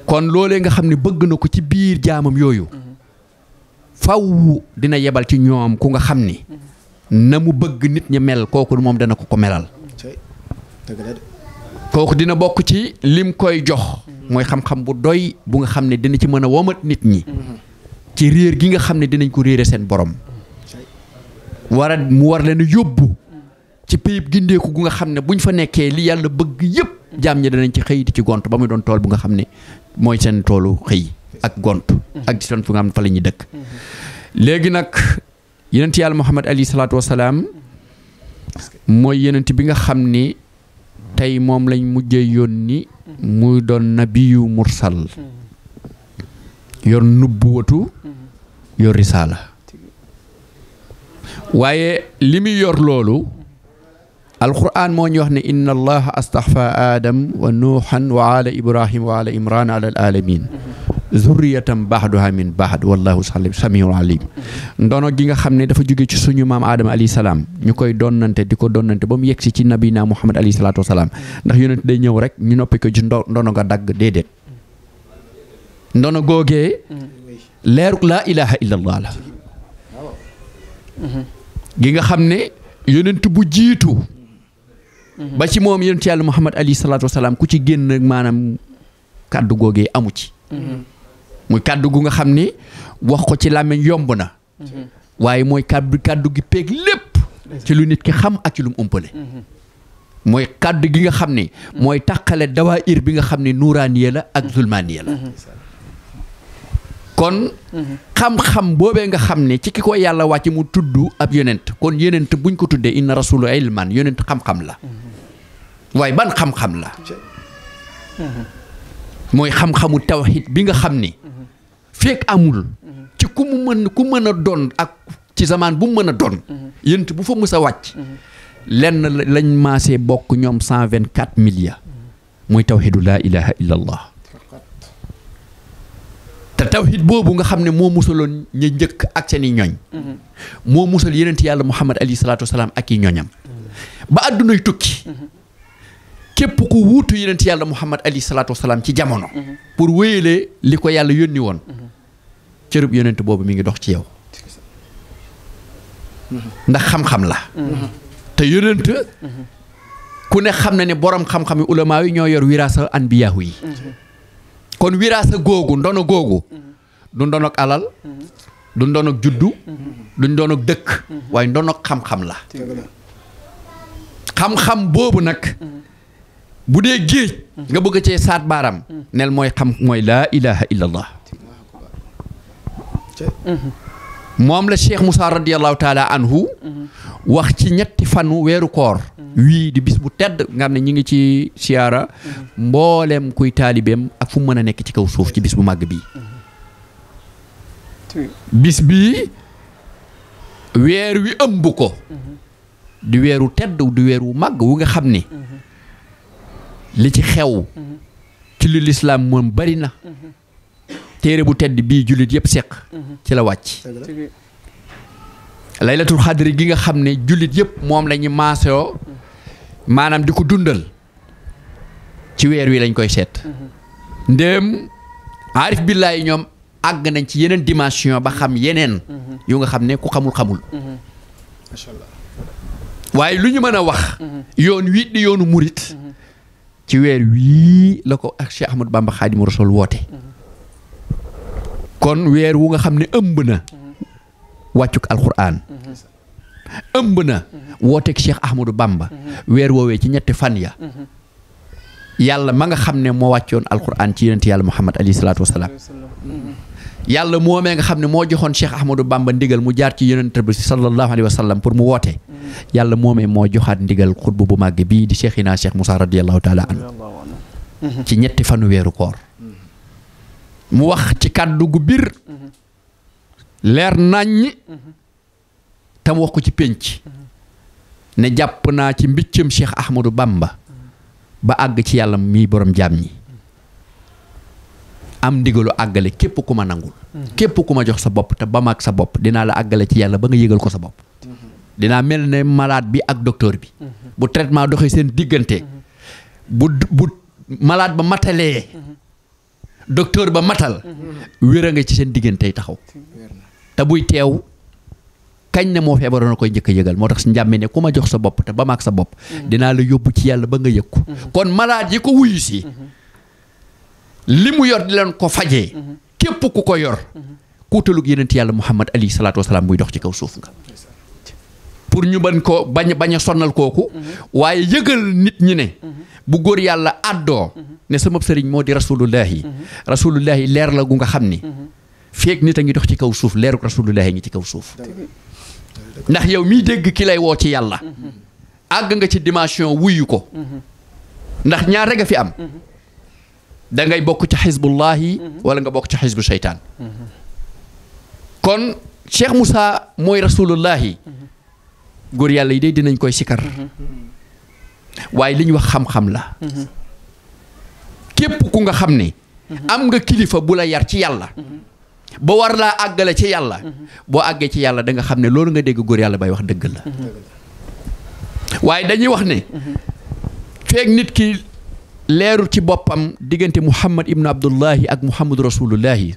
kon loolee nga xam ne bëgg na ko ci biir jaamam yooyu faw dina yebal ci ñoom ku nga xam ni na mu bëgg nit ñi mel kooku moom dana ko melal kooku dina bokk ci lim koy jox mooy xam-xam bu doy bu nga xam ne dina ci mën a womat nit ñi ci réer gi nga xam ne dinañ ko réere seen borom mu war leen a yóbbu ci payib gindeeku gu nga xam ne buñ fa nekkee li yàlla bëgg yëpp jaam ñi danañ ci xëy di ci gont ba muy doon tool bu nga xam ne mooy seen toolu xëy ak gont ak di doon fu nga xam ne fa la ñuy dëkk léegi nag yonent yàlla Muhammad alayhi salaatu wasalaam mooy yonent bi nga xam ni tey moom lañ mujjee yónni muy doon nabiyu mursal yor nubbuwatu yor risaala waaye li muy yor loolu alquran moo ñu wax ne inna allaha astaxfa aadam wa nuuxan wa ala ibrahim wa ala imran ala alamin zurriyatan baxduha min baxd wallahu samiul alim ndono gi nga xam ne dafa jóge ci suñu maam aadama alayhi salaam ñu koy donnante di ko donnante ba mu yegsi ci nabina muhammad alayhi salaatu wasalaam ndax yonent day ñëw rek ñu noppi ko ci ndono nga dagg déedéet ndono googee leeruk laa ilaha illa allah la gi nga xam ne yonent bu jiitu ba ci moom yonent yàlla muhammad alayhi salaatu wasalaam ku ci génn maanaam kàddu googee amu ci muy kàddu gu nga xam ni wax ko ci làmmiñ yomb na waaye mooy kàddu gi peeg lépp ci lu nit ki xam ak ci lu mu umpale mooy kàddu gi nga xam ne mooy tàqale dawaayir bi nga xam ne nuuraaniya la ak zulmaaniya la kon xam-xam boobee nga xam ne ci ki ko yàlla wàcc mu tudd ab yonent kon yonent buñ ko tuddee inna rasulu ilman yonent xam-xam la waaye ban xam-xam la mooy xam-xamu tawhid bi nga xam ni fekk amul ci ku mën a doon ak ci zamaan bu mu mën a doon yonent bu fa mës a wàcc lenn lañ maasee bokk ñoom 124 milliards mooy tawhidu laa ilaha illa allah te tawhid boobu nga xam ne moo musaloon ña njëkk ak seeni ñoñ moo musal yonent yàlla muhammad alayhi salaatu wasalaam ak yi ñoñam ba àddunay tukki képp ku wuutu yonent yàlla muhammad alayhi salaatu wasalaam ci jamono pour wéyale li ko yàlla yónni woon cërub yonent boobu mi ngi dox ci yow ndax xam-xam la te yonent ku ne xam na ne borom xam-xam yi ulamaa yi ñoo yor wiraasa anbiyaahu yi kon wiraasa googu ndono googu du ndonok alal du ndonok juddu du ndonok dëkk waaye ndonok xam-xam la xam-xam boobu nag bu dee géej nga bëgg cee saat baaram nel mooy xam mooy laa ilaha illallah moom la Cheikh Moussa radiyallahu taala anhu wax ci ñetti fanu weeru koor wii di bis bu tedd nga xam ne ñi ngi ci siyaara mboolem kuy taalibeem ak fu mu mën a nekk ci kaw suuf ci bis bu màgg bii bis bii weer wi ëmb ko di weeru tedd di weeru màgg wu nga xam ni li ci xew ci lu lislaam moom bari na téere bu tedd bii jullit yëpp seq ci la wàcc laylatul xadri gi nga xam ne jullit yëpp moom la ñu maasoo maanaam di ko dundal ci weer wi lañ koy seet ndéem aarif billaahi ñoom àgg nañ ci yeneen dimension ba xam yeneen yu nga xam ne ku xamul macha allah waaye lu ñu mën a wax yoon wi di yoonu murit ci weer wii la ko ak Cheikh Ahmadou Bamba Xaadimu Rasuul woote kon weer wu nga xam ne ëmb na wàccuk alquran ëmb na wooteeg Cheikh Ahmadou Bamba weer woowee ci ñetti fan ya yàlla ma nga xam ne moo wàccoon alquran ci yonent yàlla Muhammad alayhi salaatu wasalaam yàlla moomee nga xam ne moo joxoon Cheikh Ahmadou Bamba ndigal mu jaar ci yonent bi sallallahu alayhi wa sallam pour mu woote yàlla moomee moo joxaat ndigal xutbu bu màgg bii di Cheikhina Cheikh Moussa radiyallahu taala anhu ci ñetti fanu weeru koor mu wax ci kàddu gu bir leer naññ tam wax ko ci pénc ne jàpp naa ci mbiccam Cheikh Ahmadou Bamba ba àgg ci yàlla mii borom jaam ñi am ndigalu àggale képp ku ma nangul képp ku ma jox sa bopp te ba maag sa bopp dinaa la àggale ci yàlla ba nga yëgal ko sa bopp dinaa mel ne malade bi ak docteur bi bu traitement doxee seen diggante bu malade ba matalee docteur ba matal wér a nga ci seen diggantey taxaw te buy teew kañ ne moo feebaroon na koy njëkk a yëgal moo tax si njàmme ne ku ma jox sa bopp te ba maag sa bopp dinaa la yóbbu ci yàlla ba nga yëg ko kon malade yi ko wuyu si li mu yor di leen ko fajee képp ku ko yor kuutalug yeneen yàlla Muhammad alayhi salaatu wasalaam muy dox ci kaw suuf nga pour ñu bañ a sonnal kooku waaye yëgal nit ñi ne bu góor yàlla àddoo ne sama sëriñ moo di rasulullahi leer la gu nga xam ni feek nit a ngi dox ci kaw suuf leeruk rasulullahi ngi ci kaw suuf ndax yow miy dégg ki lay woo ci yàlla àgg nga ci dimension wuyu ko ndax ñaar rek a fi am da ngay bokk ci xisbullahi wala nga bokk ci xisbu seytaan kon Cheikh Moussa mooy rasulullahi góor yàlla yi de dinañ koy sikar waaye li ñu wax xam-xam la képp ku nga xam ne am nga kilifa bu la yar ci yàlla ba war laa àggale ci yàlla boo àggee ci yàlla da nga xam ne loolu nga dégg góor yàlla bay wax dëgg la waaye dañuy wax ne feek nit ki leerul ci boppam diggante Muhammad ibnu Abdullahi ak Muhammadu rasulullahi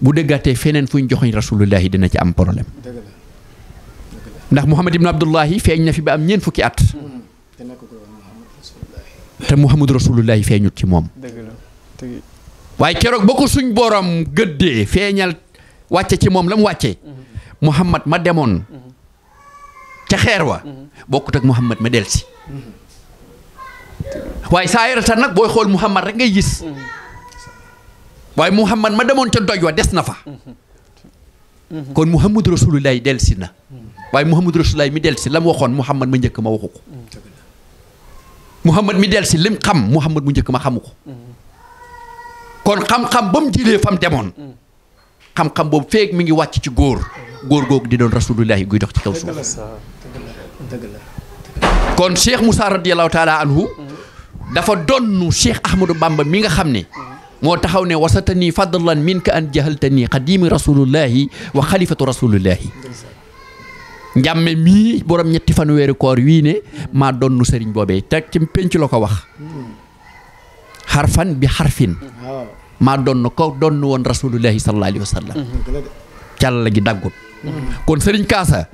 bu dëggaatee feneen fu ñu joxoñ rasulullahi dina ci am problème ndax Muhammad ibnu Abdullahi feeñ na fi ba am ñeent fukki at te Muhammadu rasulullahi feeñut ci moom waaye keroog ba ko suñ borom gëddee feeñal wàcce ci moom la mu wàcce Muhammad ma demoon ca xeer wa bokkut ak Muhammad ma delsi waaye saa yaratan nag booy xool Muhammad rek ngay gis waaye Muhammad ma demoon ca doj wa des na fa kon Muhammadu Rasulullahi delsi na waaye Muhammadu Rasulullahi mi delsi la mu waxoon Muhammad ma njëkk ma waxu ko Muhammad mi delsi lim xam Muhammad mu njëkk ma xamu ko kon xam-xam ba mu jëlee fam demoon xam-xam boobu feeg mi ngi wàcc ci góor googu di doon Rasulullahi guy dox ci kaw suuf kon Cheikh Moussa radiyallahu taala anhu dafa donnu Cheikh Ahmadou Bamba mi nga xam ne moo taxaw ne wasatani fadlan minka an jahaltani xadimi rasulullahi wa xalifatu rasulullahi njàmme mii borom ñetti fan weeru koor wii ne maa donnu sëriñ boobee teg ci penc la ko wax xarfan bi xarfin maa donn ko donn woon rasulullahi sallallahu alayhi wa sallam càll gi daggut kon sëriñ Kaasa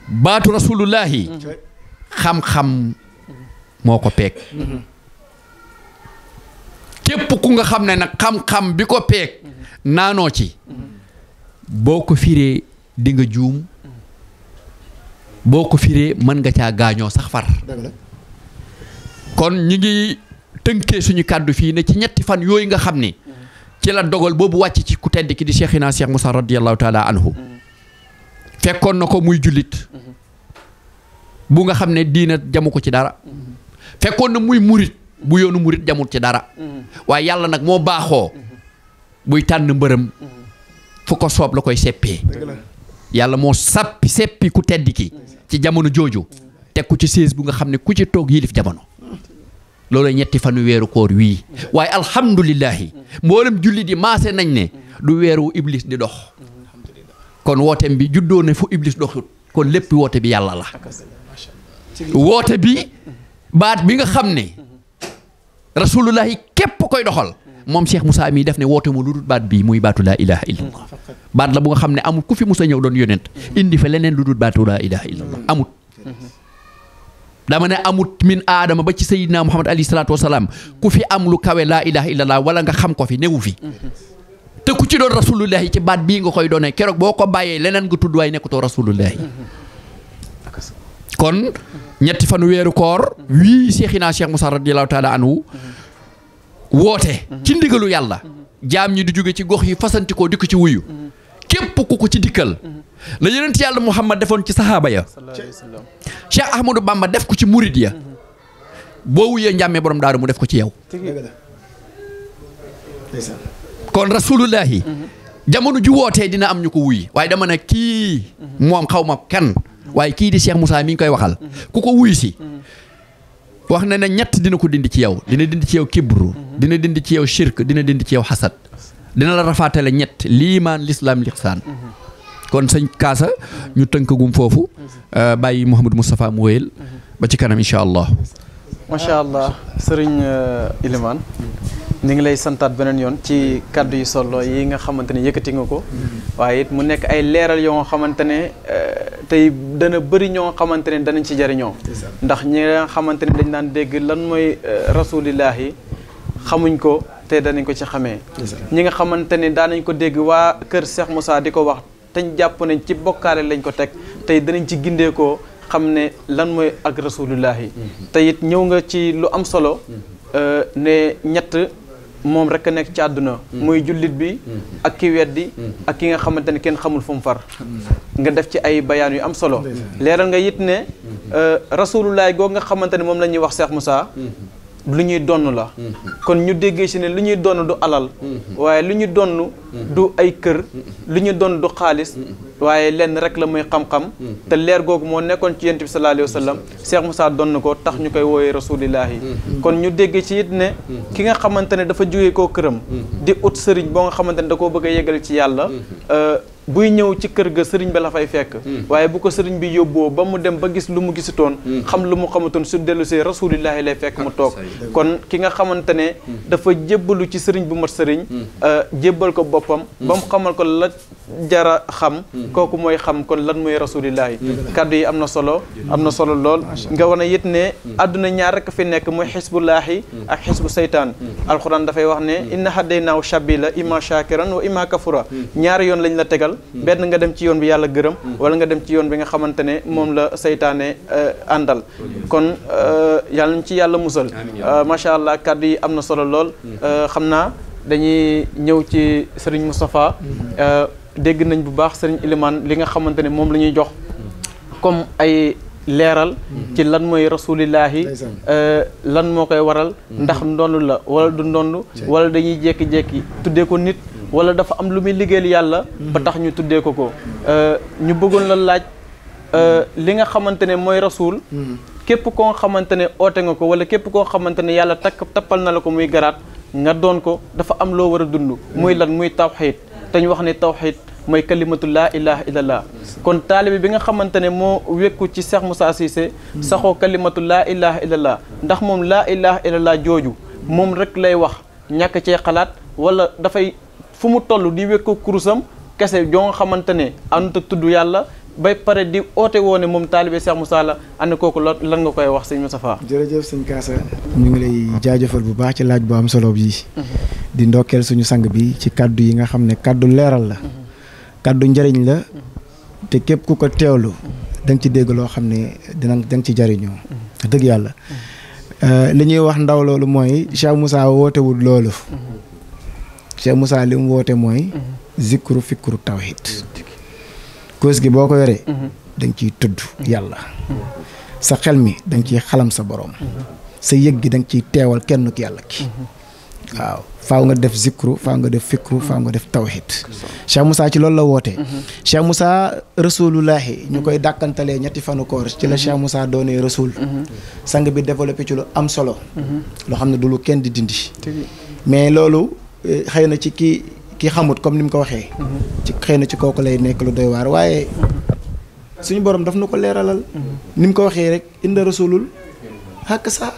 baatu rasulullahi xam-xam moo ko peeg képp ku nga xam ne nag xam-xam bi ko peeg naanoo ci boo ko firee di nga juum boo ko firee mën nga caa gaañoo sax far kon ñi ngi tënkee suñu kàddu fii ne ci ñetti fan yooyu nga xam ne ci la dogal boobu wàcc ci ku tedd ki di Cheikhina Cheikh Moussa radiyallahu taala anhu fekkoon na ko muy jullit bu nga xam ne diina jamu ko ci dara fekkoon na muy murit bu yoonu murit jamul ci dara waaye yàlla nag moo baaxoo buy tànn mbërëm fu ko soob la koy seppee yàlla moo seppi ku tedd ki ci jamono jooju teg ku ci sées bu nga xam ne ku ci toog yilif jamono loolu ñetti fanu weeru koor wii waaye alhamdulillahi mboolem julli di maase nañ ne du weeru iblis di dox kon wooteem bi juddoo ne fu iblis doxut kon lépp woote bi yàlla la woote bi baat bi nga xam ne rasulullahi képp koy doxal moom Cheikh Moussa mii def ne woote mu lu dul baat bii muy baatu laa ilaha illallah baat la bu nga xam ne amul ku fi musa ñëw doon yonent indi fa leneen lu dul baatu laa ilaha illallah amut dama ne amut min aadama ba ci sayyidina Muhammad alayhi salaatu wasalaam ku fi am lu kawe laa ilaha illallah wala nga xam ko fi newu fi te ku ci doon rasulullahi ci baat bii nga koy doonee keroog boo ko bàyyee leneen nga tudd waaye nekkutoo rasulullahi kon ñetti fanu weeru koor wii Cheikhina Cheikh Moussa radiyallahu taala anhu woote ci ndigalu yàlla jaam ñi di jóge ci gox yi fasantikoo di ko ci wuyu képp ku ko ci dikkal la yonent yàlla Muhammad defoon ci sahaaba ya Cheikh Ahmadou Bamba def ko ci murid ya boo wuyee njàmmee borom daaru mu def ko ci yow kon rasulullahi jamono ju wootee dina am ñu ko wuy waaye dama ne kii moom xaw ma kan waaye kii di Cheikh Moussa mi ngi koy waxal ku ko wuy si wax na ne ñett dina ko dindi ci yow dina dindi ci yow kibru dina dindi ci yow shirk dina dindi ci yow xasad dina la rafaatale ñett liimaan lislaam lixsaan kon sëñ Kaasa ñu tënkagum foofu bàyyi Mouhamadou Moustapha mu wéyal ba ci kanam incha allah. macha allah sëriñ Ilimane ñu ngi lay santaat beneen yoon ci kàddu yu solo yi nga xamante ne yëkkati nga ko waaye it mu nekk ay leeral yoo nga xamante ne tey dana bëri ñoo xamante ne danañ ci jariñoo ndax ñi nga xamante ne dañ daan dégg lan mooy rasulillahi xamuñ ko te danañ ko ci xamee ñi nga xamante ne daanañ ko dégg waa kër Cheikh Moussa di ko wax te jàpp nañ ci bokkaale lañ ko teg tey danañ ci gindeekoo xam ne lan mooy ak rasulillahi te it ñëw nga ci lu am solo ne ñett moom rek a nekk ci àdduna muy jullit bi ak ki weddi ak ki nga xamante ne kenn xamul fu mu far nga def ci ay bayaan yu am solo leeral nga it ne rasulullahi googu nga xamante ne moom la ñuy wax Cheikh Moussa lu ñuy donn la kon ñu déggee si ne lu ñuy donn du alal waaye lu ñu donn du ay kër lu ñu donn du xaalis waaye lenn rek la muy xam-xam te leer googu moo nekkoon ci yonent bi sallallahu alayhi wa sallam Cheikh Moussa donn ko tax ñu koy wooyee rasulillahi kon ñu déggee ci it ne ki nga xamante ne dafa jógee koo këram di ut sëriñ boo nga xamante ne da koo bëgg a yegal ci yàlla buy ñëw ci kër ga sëriñ ba la fay fekk waaye bu ko sëriñ bi yóbboo ba mu dem ba gis lu mu gisutoon xam lu mu xamatoon su dellu see rasulillahi lay fekk mu toog kon ki nga xamante ne dafa jébbalu ci sëriñ bu mat sëriñ jébbal ko boppam ba mu xamal ko la jara xam kooku mooy xam kon lan mooy rasulillahi kaddu yi am na solo lool nga wane it ne àdduna ñaar rek fi nekk mooy xisbullaahi ak xisbu seytaan alxuraan dafay wax ne inna hadaynaahu sabila imma shakiran wa imma kafura ñaari yoon lañ la tegal benn nga dem ci yoon bi yàlla gërëm wala nga dem ci yoon bi nga xamante ne moom la saytaane àndal kon yàlla nañ ci yàlla musal macha allah kàddu yi am na solo lool xam naa dañuy ñëw ci Serigne Moustapha dégg nañ bu baax Serigne Ilimane li nga xamante ne moom la ñuy jox comme ay leeral ci lan mooy rasulillahi lan moo koy waral ndax ndond la wala du ndond wala dañuy jékki-jékki tuddee ko nit wala dafa am lu muy liggéeyal yàlla ba tax ñu tuddee ko ñu bëggoon la laaj li nga xamante ne mooy rasul képp koo xamante ne oote nga ko wala képp koo xamante ne yàlla tappal na la ko muy garaat nga doon ko dafa am loo war a dund muy lan muy tawxiid te ñu wax ne tawxiid mooy kalimatu laa ilaha illallah kon taalibe bi nga xamante ne moo wekku ci Cheikh Moussa Cissé saxoo kalimatu laa ilaha illallah ndax moom laa ilaha illallah jooju moom rek lay wax ñàkk cee xalaat wala dafay fu mu toll di wekku kurusam kese joo nga xamante ne anuta tudd yàlla bay pare di oote woone moom taalibe Cheikh Moussa la ànd kooku lan nga koy wax sëñ Moustapha. jërëjëf sëñ Kaasa ñu ngi lay jaajëfal bu baax ci laaj bu am solo bi di ndokkeel suñu sang bi ci kaddu yi nga xam ne kaddu leeral la kaddu njëriñ la te képp ku ko teewlu da nga ci dégg loo xam ne da nga ci jariñoo dëgg yàlla li ñuy wax ndaw loolu mooy Cheikh Moussa wootewul loolu Cheikh Moussa li mu woote mooy zikru fikru tawhid cause gi boo ko yoree da nga ciy tudd yàlla sa xel mi da nga ciy xalam sa borom sa yëg gi da nga ciy teewal kenn ki yàlla ki waaw faaw nga def zikru faaw nga def fikru faaw nga def tawhid Cheikh Moussa ci loolu la woote Cheikh Moussa rasulullahi ñu koy dàkkantalee ñetti fanu koor ci la Cheikh Moussa doonee rasul sang bi développé ci lu am solo loo xam ne du lu kenn di dindi mais loolu xëy na ci ki xamut comme ni mu ko waxee ci xëy na ci kooku lay nekk lu doy waar waaye suñu borom daf na ko leeralal ni mu ko waxee rek inda rasulul hakk sa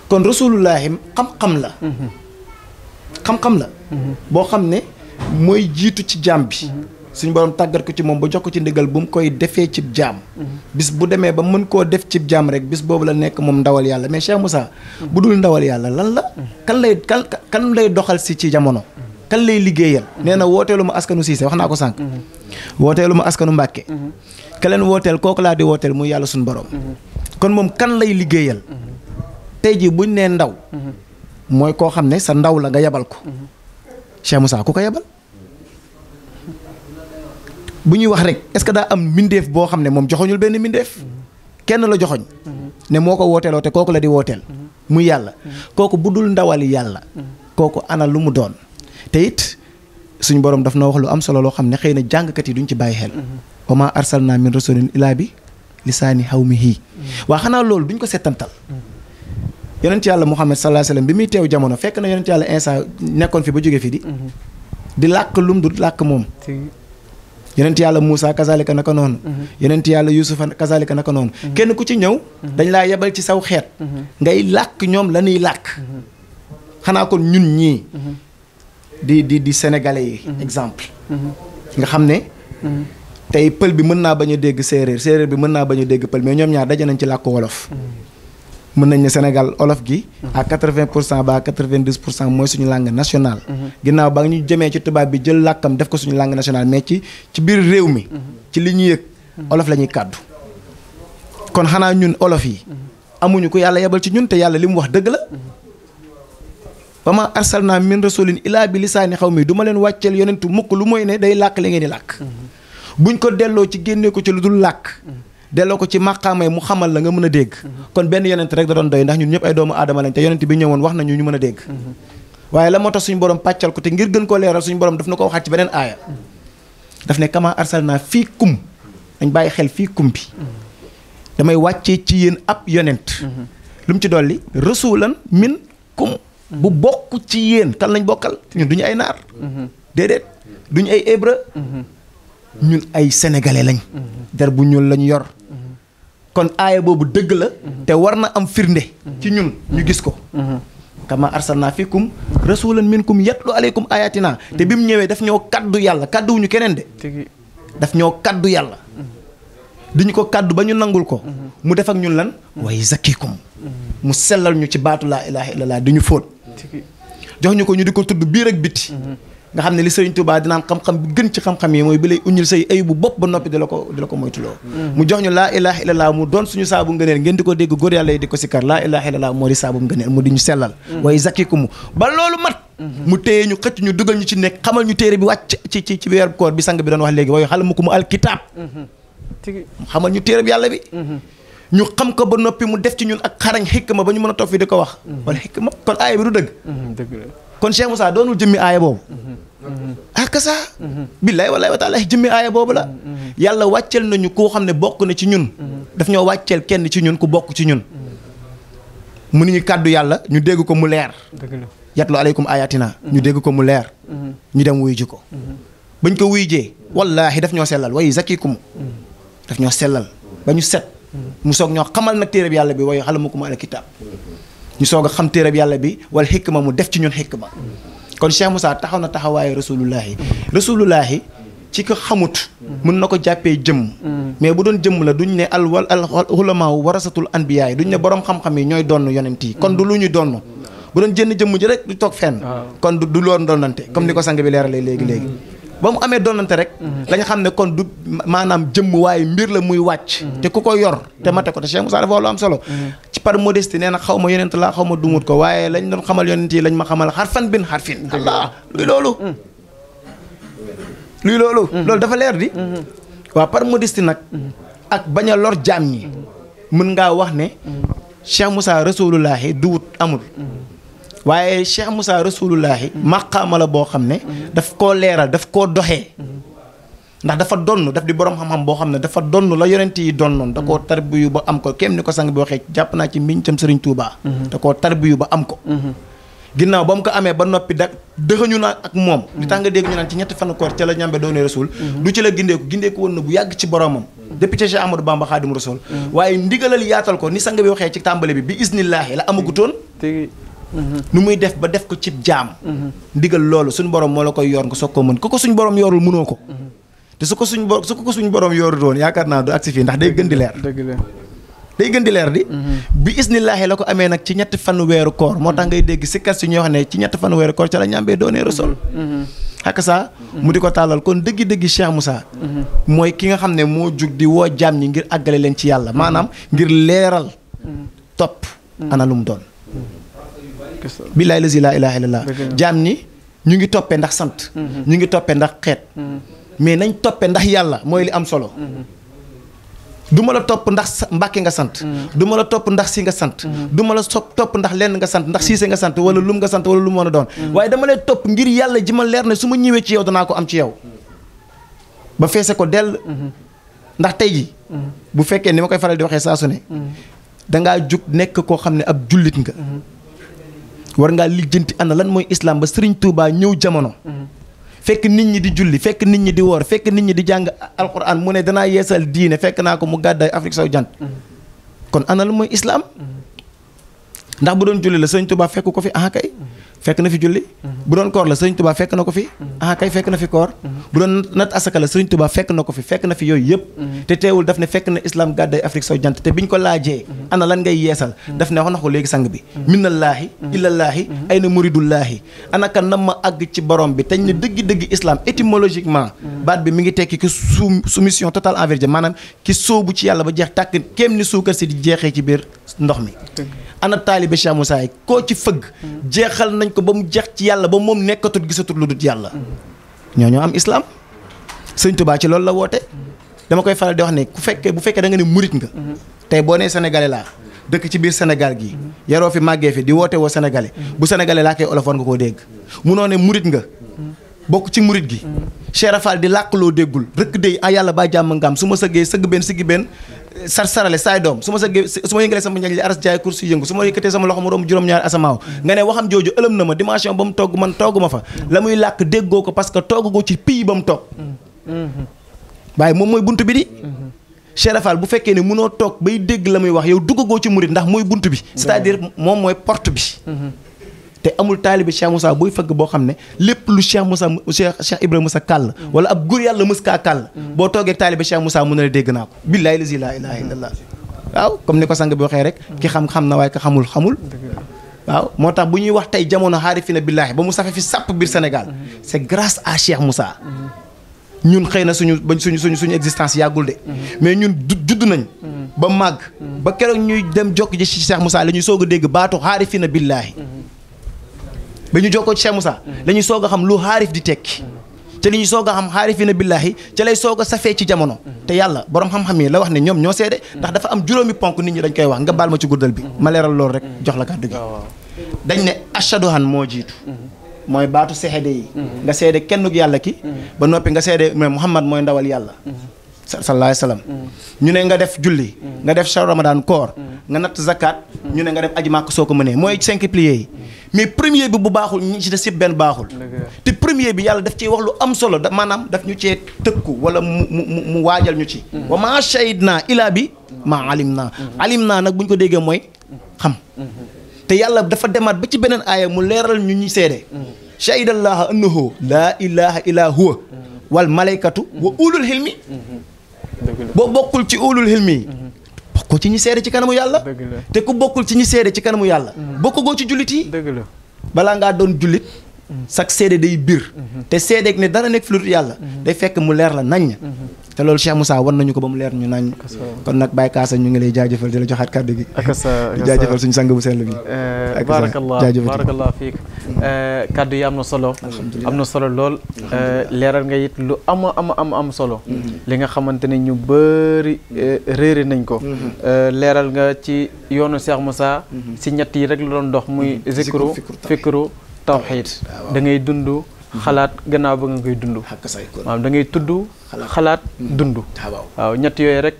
kon rasulullahi xam-xam la xam-xam la boo xam ne mooy jiitu ci jaam bi suñu borom tàggat ko ci moom ba jox ko ci ndigal bu mu koy defee cib jaam bis bu demee ba mën koo def cib jaam rek bis boobu la nekk moom ndawal yàlla mais Cheikh Moussa bu dul ndawal yàlla lan la kan lay doxal si ci jamono kan lay liggéeyal nee na wooteelu ma askanu Cissé wax naa ko sànq wooteelu ma askanu Mbàkke ka leen wooteel kooku laa di wooteel muy yàlla suñu borom kon moom kan lay liggéeyal tey jii buñ nee ndaw mooy koo xam ne sa ndaw la nga yebal ko Cheikh Moussa ku ko yebal bu ñuy wax rek est-ce que daa am mbindeef boo xam ne moom joxoñul benn mbindeef kenn la joxoñ ne moo ko wooteeloo te kooku la di wooteel muy yàlla kooku bu dul ndawali yàlla kooku ana lu mu doon te it suñu borom daf na wax lu am solo loo xam ne xëy na jàngkat yi duñ ci bàyyi xel wa maa arsalnaa min rasulin illaa bi lisaani xawmihi waa xanaa loolu duñ ko settantal yonent yàlla Muhammad sallallahu alayhi wasallam bi muy teew jamono fekk na yonent yàlla Isa nekkoon fi ba jóge fi di làkk lum du làkk moom yonent yàlla Moussa kazalika naka noonu yonent yàlla Yuusufa kazalika naka noonu kenn ku ci ñëw dañ laa yebal ci saw xeet ngay làkk ñoom la ñuy làkk xanaa kon ñun ñii di sénégalais yi exemple nga xam ne tey pël bi mën naa bañ a dégg séeréer bi mën naa bañ a dégg pël mais ñoom ñaar daje nañ ci làkk wolof mën nañ ne Sénégal olof gi à 80% ba 90% mooy suñu langue nationale ginnaaw ba ñu jëmee ci tubaab bi jël làkkam def ko suñu langue nationale mais ci biir réew mi ci li ñu yëg olof la ñuy kàddu kon xanaa ñun olof yi amuñu ko yàlla yebal ci ñun te yàlla li mu wax dëgg la wa maa arsalnaa min rasulin illaa bi lisaani xawmi du ma leen wàcceel yonentu mukk lu mooy ne day làkk li ngeen di làkk buñ ko delloo ci génnee ko ci lu dul làkk delloo ko ci màqaamay mu xamal la nga mën a dégg kon benn yonent rek da doon doy ndax ñun ñëpp ay doomu aadama lañ te yonent bi ñëwoon wax nañu ñu mën a dégg waaye la moo tax suñu borom pàccal ko te ngir gën koo leeral suñu borom daf na ko waxaat ci beneen aaya daf ne kama arsalnaa fii kum dañ bàyyi xel fii kum bi damay wàccee ci yéen ab yonent lu mu ci dolli rasulan min kum bu bokk ci yéen kan lañ bokkal ñun duñu ay naar déedéet duñu ay hébreu ñun ay sénégalais lañ der bu ñuul lañu yor kon aaya boobu dëgg la te war na am firnde ci ñun ñu gis ko kama arsalna fikum rasulan minkum yatlu aleykum ayatina te bi mu ñëwee daf ñoo kaddu yàlla kadduwuñu keneen de daf ñoo kaddu yàlla diñu ko kaddu ba ñu nangul ko mu def ak ñun lan way zakkikum mu sellal ñu ci baatu laa ilaha illallah di ñu fóot jox ñu ko ñu di ko tudd biir ak biti nga xam ne li Sëriñ Tuubaa dinaan xam-xam bi gën ci xam-xam yi mooy bi lay uñul say ayu bu bopp ba noppi di la ko moytuloo mu jox ñu laa ilaha illallah mu doon suñu saabu ngëneel ngeen di ko dégg góor yàlla yi di ko sikkar laa ilaha illallah moo di saabu ngëneel mu di ñu sellal waaye zakikumu ba loolu mat mu téye ñu xëcc ñu dugal ñu ci nekk xamal ñu téere bi wàcc ci weeru koor bi sang bi doon wax léegi waaye xala mu ko mu alkitaab xamal ñu téere bi yàlla bi ñu xam ko ba noppi mu def ci ñun ak xarañ xikma ba ñu mën a toog fi di ko wax wala xikma kon aaya bi du dëgg kon Cheikh Moussa doonul jëmmi aaya boobu akasa billaay wallaay wa taala jëmmi aaya boobu la yàlla wàcceel nañu koo xam ne bokk na ci ñun daf ñoo wàcceel kenn ci ñun ku bokk ci ñun mu ni ñu kàddu yàlla ñu dégg ko mu leer yatlu aleykum ayatina ñu dégg ko mu leer ñu dem wuy ji ko bañ ko wuy jee wallaahi daf ñoo sellal way zakikum daf ñoo sellal ba ñu set mu soog ñoo xamal nag téere bi yàlla bi waaye xalamukum ala kitaab ñu soog a xam téere bi yàlla bi wala xikma mu def ci ñun xikma kon Cheikh Moussa taxaw na taxawaayu rasulullahi ci ko xamut mën na ko jàppee jëmm mais bu doon jëmm la duñ ne al ulama warasatul anbiya yi duñ ne borom xam-xam yi ñooy donn yonent yi kon du lu ñu donn bu doon jënn jëmm ji rek du toog fenn kon du loon donnante comme ni ko sang bi leeralee léegi ba mu amee donnante rek la nga xam ne kon du maanaam jëmm waaye mbir la muy wàcc te ku ko yor te mate ko te Cheikh Moussa dafa wax lu am solo ci par modestie nee na xaw ma yonent laa xaw ma dumut ko waaye lañ doon xamal yonent yi lañ ma xamal xarfan bin xarfin allah luy loolu loolu dafa leer di waaw par modestie nag ak bañ a lor jaam ñi mën ngaa wax ne Cheikh Moussa rasulullahi duwut amul waaye Cheikh Moussa rasulullahi maqaama la boo xam ne daf koo leeral daf koo doxee ndax dafa donn daf di borom xam-xam boo xam ne dafa donn la yonent yi donnoon da koo tarbiyu ba am ko kem ni ko sang bi waxee jàpp naa ci mbiñtam Serigne Touba da koo tarbiyu ba am ko ginnaaw ba mu ko amee ba noppi da dëxañu na ak moom li tax nga dégg ñu naan ci ñetti fanu koor ca la ñambe doone rasul du ci la gindeeku woon na bu yàgg ci boromam depuis ci Cheikh Amadou Bamba Xaadimu Rasul waaye ndigalal yaatal ko ni sang bi waxee ci tàmbale bi isnillaahi la amagutoon nu muy def ba def ko cib jaam ndigal loolu suñ borom moo la koy yor nga soog koo mën ku ko suñ borom yorul mënoo ko te su ko suñ borom yorul woon yaakaar naa du agsi fii ndax day gën di leer day gën di leer di bi isnillaahi la ko amee nag ci ñetti fanu weeru koor moo tax ngay dégg si kat si ñoo xam ne ci ñetti fanu weeru koor ca la ñàmbee doonee rasul ak ça mu di ko tàllal kon dëggi-dëggi Cheikh Moussa mooy ki nga xam ne moo jug di woo jaam ñi ngir àggale leen ci yàlla maanaam ngir leeral topp ana lu mu doon billahi lazi laa ilaaha illallah jaam ñi ñu ngi toppee ndax sant ñu ngi toppee ndax xeet mais nañ toppee ndax yàlla mooy li am solo du ma la topp ndax mbàkke nga sant du ma la topp ndax si nga sant du ma la topp ndax lenn nga sant ndax siise nga sant wala lum nga sant wala lu mu mën a doon waaye dama lay topp ngir yàlla ji ma leer ne su ma ñëwee ci yow danaa ko am ci yow ba feese ko dell ndax tey ji bu fekkee ni ma koy faral di waxee saa su ne dangaa jug nekk koo xam ne ab jullit nga war ngaa lijjanti ana lan mooy islam ba Serigne Touba ñëw jamono fekk nit ñi di julli fekk nit ñi di woor fekk nit ñi di jàng alquran mu ne danaa yeesal diine fekk naa ko mu gàddaay Afrique sowu jant kon ana lan mooy islam ndax bu doon julli la Serigne Touba fekk ko fi kay fekk na fi julli bu doon koor la Serigne Touba fekk na ko fi kay fekk na fi koor bu doon nat asaka la Serigne Touba fekk na ko fi fekk na fi yooyu yëpp te teewul daf ne fekk na islam gàdday Afrique sowu jant te biñ ko laajee ana lan ngay yeesal daf ne wax na ko léegi sang bi minallaahi illallaahi ay na muridullaahi ana kan na ma àgg ci borom bi teñ ne dëggi-dëggi islam étymologiquement baat bi mi ngi tekki ki soumission totale envers Dieu maanaam ki sóobu ci yàlla ba jeex tàkk kéem ni suukar si di jeexee ci biir ndox mi ana taalibe Cheikh Moussa yi koo ci fëgg jeexal nañ ko ba mu jeex ci yàlla ba moom nekkatul gisatul lu dul yàlla ñoo am islam Sëñ Tuubaa ci loolu la woote dama koy faral di wax ne bu fekkee da nga ne murit nga tey boo nee sénégalais laa dëkk ci biir Sénégal gi yaroo fi màggee fi di woote woo sénégalais bu sénégalais laa koy olof war nga koo dégg munoo ne murit nga bokk ci murit gi Cheikh Rafal di làkk loo déggul rëkk dey yàlla ba jàmm ngam su ma sëggee sëgg benn siggi benn sarale saay doom su ma yëngalee sama ñañ li aras jaay kursi yëngu su ma yëkkatee sama loxo mu romb juróom-ñaari asamaaw nga ne waxam jooju ëlëm na ma dimension ba mu togg man togg ma fa la muy làkk déggoo ko parce que toggagoo ci pays ba mu toog waaye moom mooy bunt bi di Cheikh Rafal bu fekkee ne mënoo toog bay dégg la muy wax yow duggagoo ci murit ndax mooy bunt bi c'est-à-dire moom mooy porte bi te amul taalibe Cheikh Moussa buy fëgg boo xam ne lépp lu Cheikh Ibrahima Moussa kàll wala ab góor yàlla mës kaa kàll boo toogee taalibe Cheikh Moussa mun na la dégg naa ko billaahi lazi laa ilaaha illallah waaw comme ni ko sang bi waxee rek ki xam-xam na waaye ka xamul waaw moo tax bu ñuy wax tey jamono xaarifina billaahi ba mu safe fi sàpp biir Sénégal c'est grâce à Cheikh Moussa ñun xëy na suñu existence yàggul de mais ñun judd nañ ba màgg ba keroog ñuy dem jokk ci Cheikh Moussa la ñuy soog a dégg baatu xaarifina billaahi ba ñu jokkoo ci Cheikh Moussa la ñuy soog a xam lu xaarif di tekki te li ñuy soog a xam xaarifina billaahi ca lay soog a safee ci jamono te yàlla borom xam-xam yi la wax ne ñoom ñoo seede ndax dafa am juróomi ponk nit ñi dañ koy wax nga baal ma ci guddal bi ma leeral loolu rek jox la kàddu gi dañ ne ashaduhan moo jiitu mooy baatu seede yi nga seede kennuk yàlla ki ba noppi nga seede mais Muhammad mooy ndawal yàlla sallallahu alayhi wa sallam ñu ne nga def julli nga def shahru ramadan koor nga natt zakat ñu ne nga def aji màkk soo ko mënee mooy 5 piliers yi mais premier bi bu baaxul ñi ci des yëpp benn baaxul te premier bi yàlla daf ciy wax lu am solo maanaam daf ñu cee tëkku wala mu waajal ñu ci wa ma shahidna ila bi ma alim naa nag bu ñu ko déggee mooy xam te yàlla dafa demaat ba ci beneen aaya mu leeral ñu ñi seede shahidallaha annahu laa ilaha illa huwa wal malaykatu wa ulul hilmi boo bokkul ci ulul hilmi bokkul ci ñi seede ci kanamu yàlla te ku bokkul ci ñi seede ci kanamu yàlla bokkugoo ci jullit yi balaa ngaa doon jullit sax seede day biir te seedeeg ne dara nekk fi lu dul yàlla day fekk mu leer la naññ te loolu Cheikh Moussa wan nañu ko ba mu leer ñu nañ kon nag Baye Kaasa ñu ngi lay jaajëfal di la joxaat kàddu gi di jaajëfal suñu sang bu sell bi barakallah fiik kàddu yi am na solo lool leeral nga it lu am solo li nga xamante ne ñu bëri réere nañ ko leeral nga ci yoonu Cheikh Moussa si ñett yi rek la doon dox muy zikru fikru tawxiid da ngay dund xalaat gannaaw ba nga koy dund maanaam da ngay tudd xalaat dund waaw ñett yooyu rek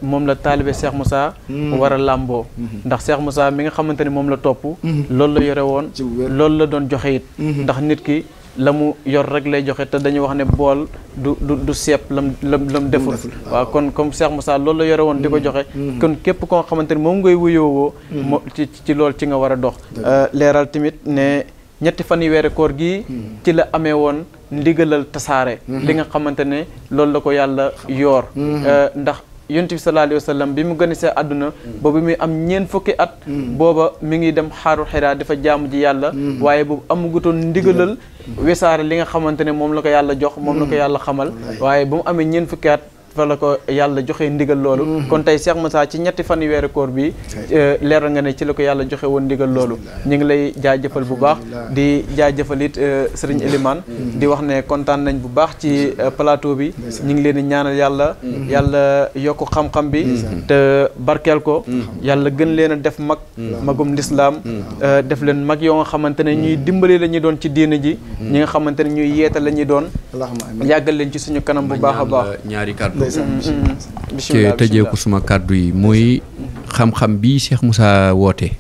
moom la taalibe Cheikh Moussa war a làmboo ndax Cheikh Moussa mi nga xamante ne moom la topp loolu la yore woon loolu la doon joxe it ndax nit ki la mu yor rek lay joxe te dañuy wax ne bool du seep lam deful waaw kon comme Cheikh Moussa loolu la yore woon di ko joxe kon képp koo xamante ne moom ngay wuyoowoo ci loolu ci nga war a dox leeral tamit ne ñetti fan yi weeru koor gi ci la amee woon ndigalal tasaare li nga xamante ne loolu la ko yàlla yoor ndax yonent bi sallallahu alayhi wa sallam bi mu gën a see àdduna boobu muy am ñeent fukki at booba mi ngi dem xaaru Xiraa dafa jaamu ji yàlla waaye boobu amugutoon ndigalal wesaare li nga xamante ne moom la ko yàlla jox moom la ko yàlla xamal waaye ba mu amee ñeent fukki at fa la ko yàlla joxe ndigal loolu kon tey Cheikh Moussa ci ñetti fan yu weeru koor bi leeral nga ne ci la ko yàlla joxe woon ndigal loolu ñu ngi lay jaajëfal bu baax di jaajëfal it Serigne Elimane di wax ne kontaan nañ bu baax ci plateau bi ñu ngi leen di ñaanal yàlla yokk xam-xam bi te barkeel ko yàlla gën leen a def magum lislaam def leen mag yoo nga xamante ne ñuy dimbali la ñuy doon ci diina ji ñi nga xamante ne ñuy yeeta la ñuy doon yàggal leen ci suñu kanam bu baax a baax ñaari kàddu ci tëjee ko suma kàddu yi mooy xam-xam bi Cheikh Moussa woote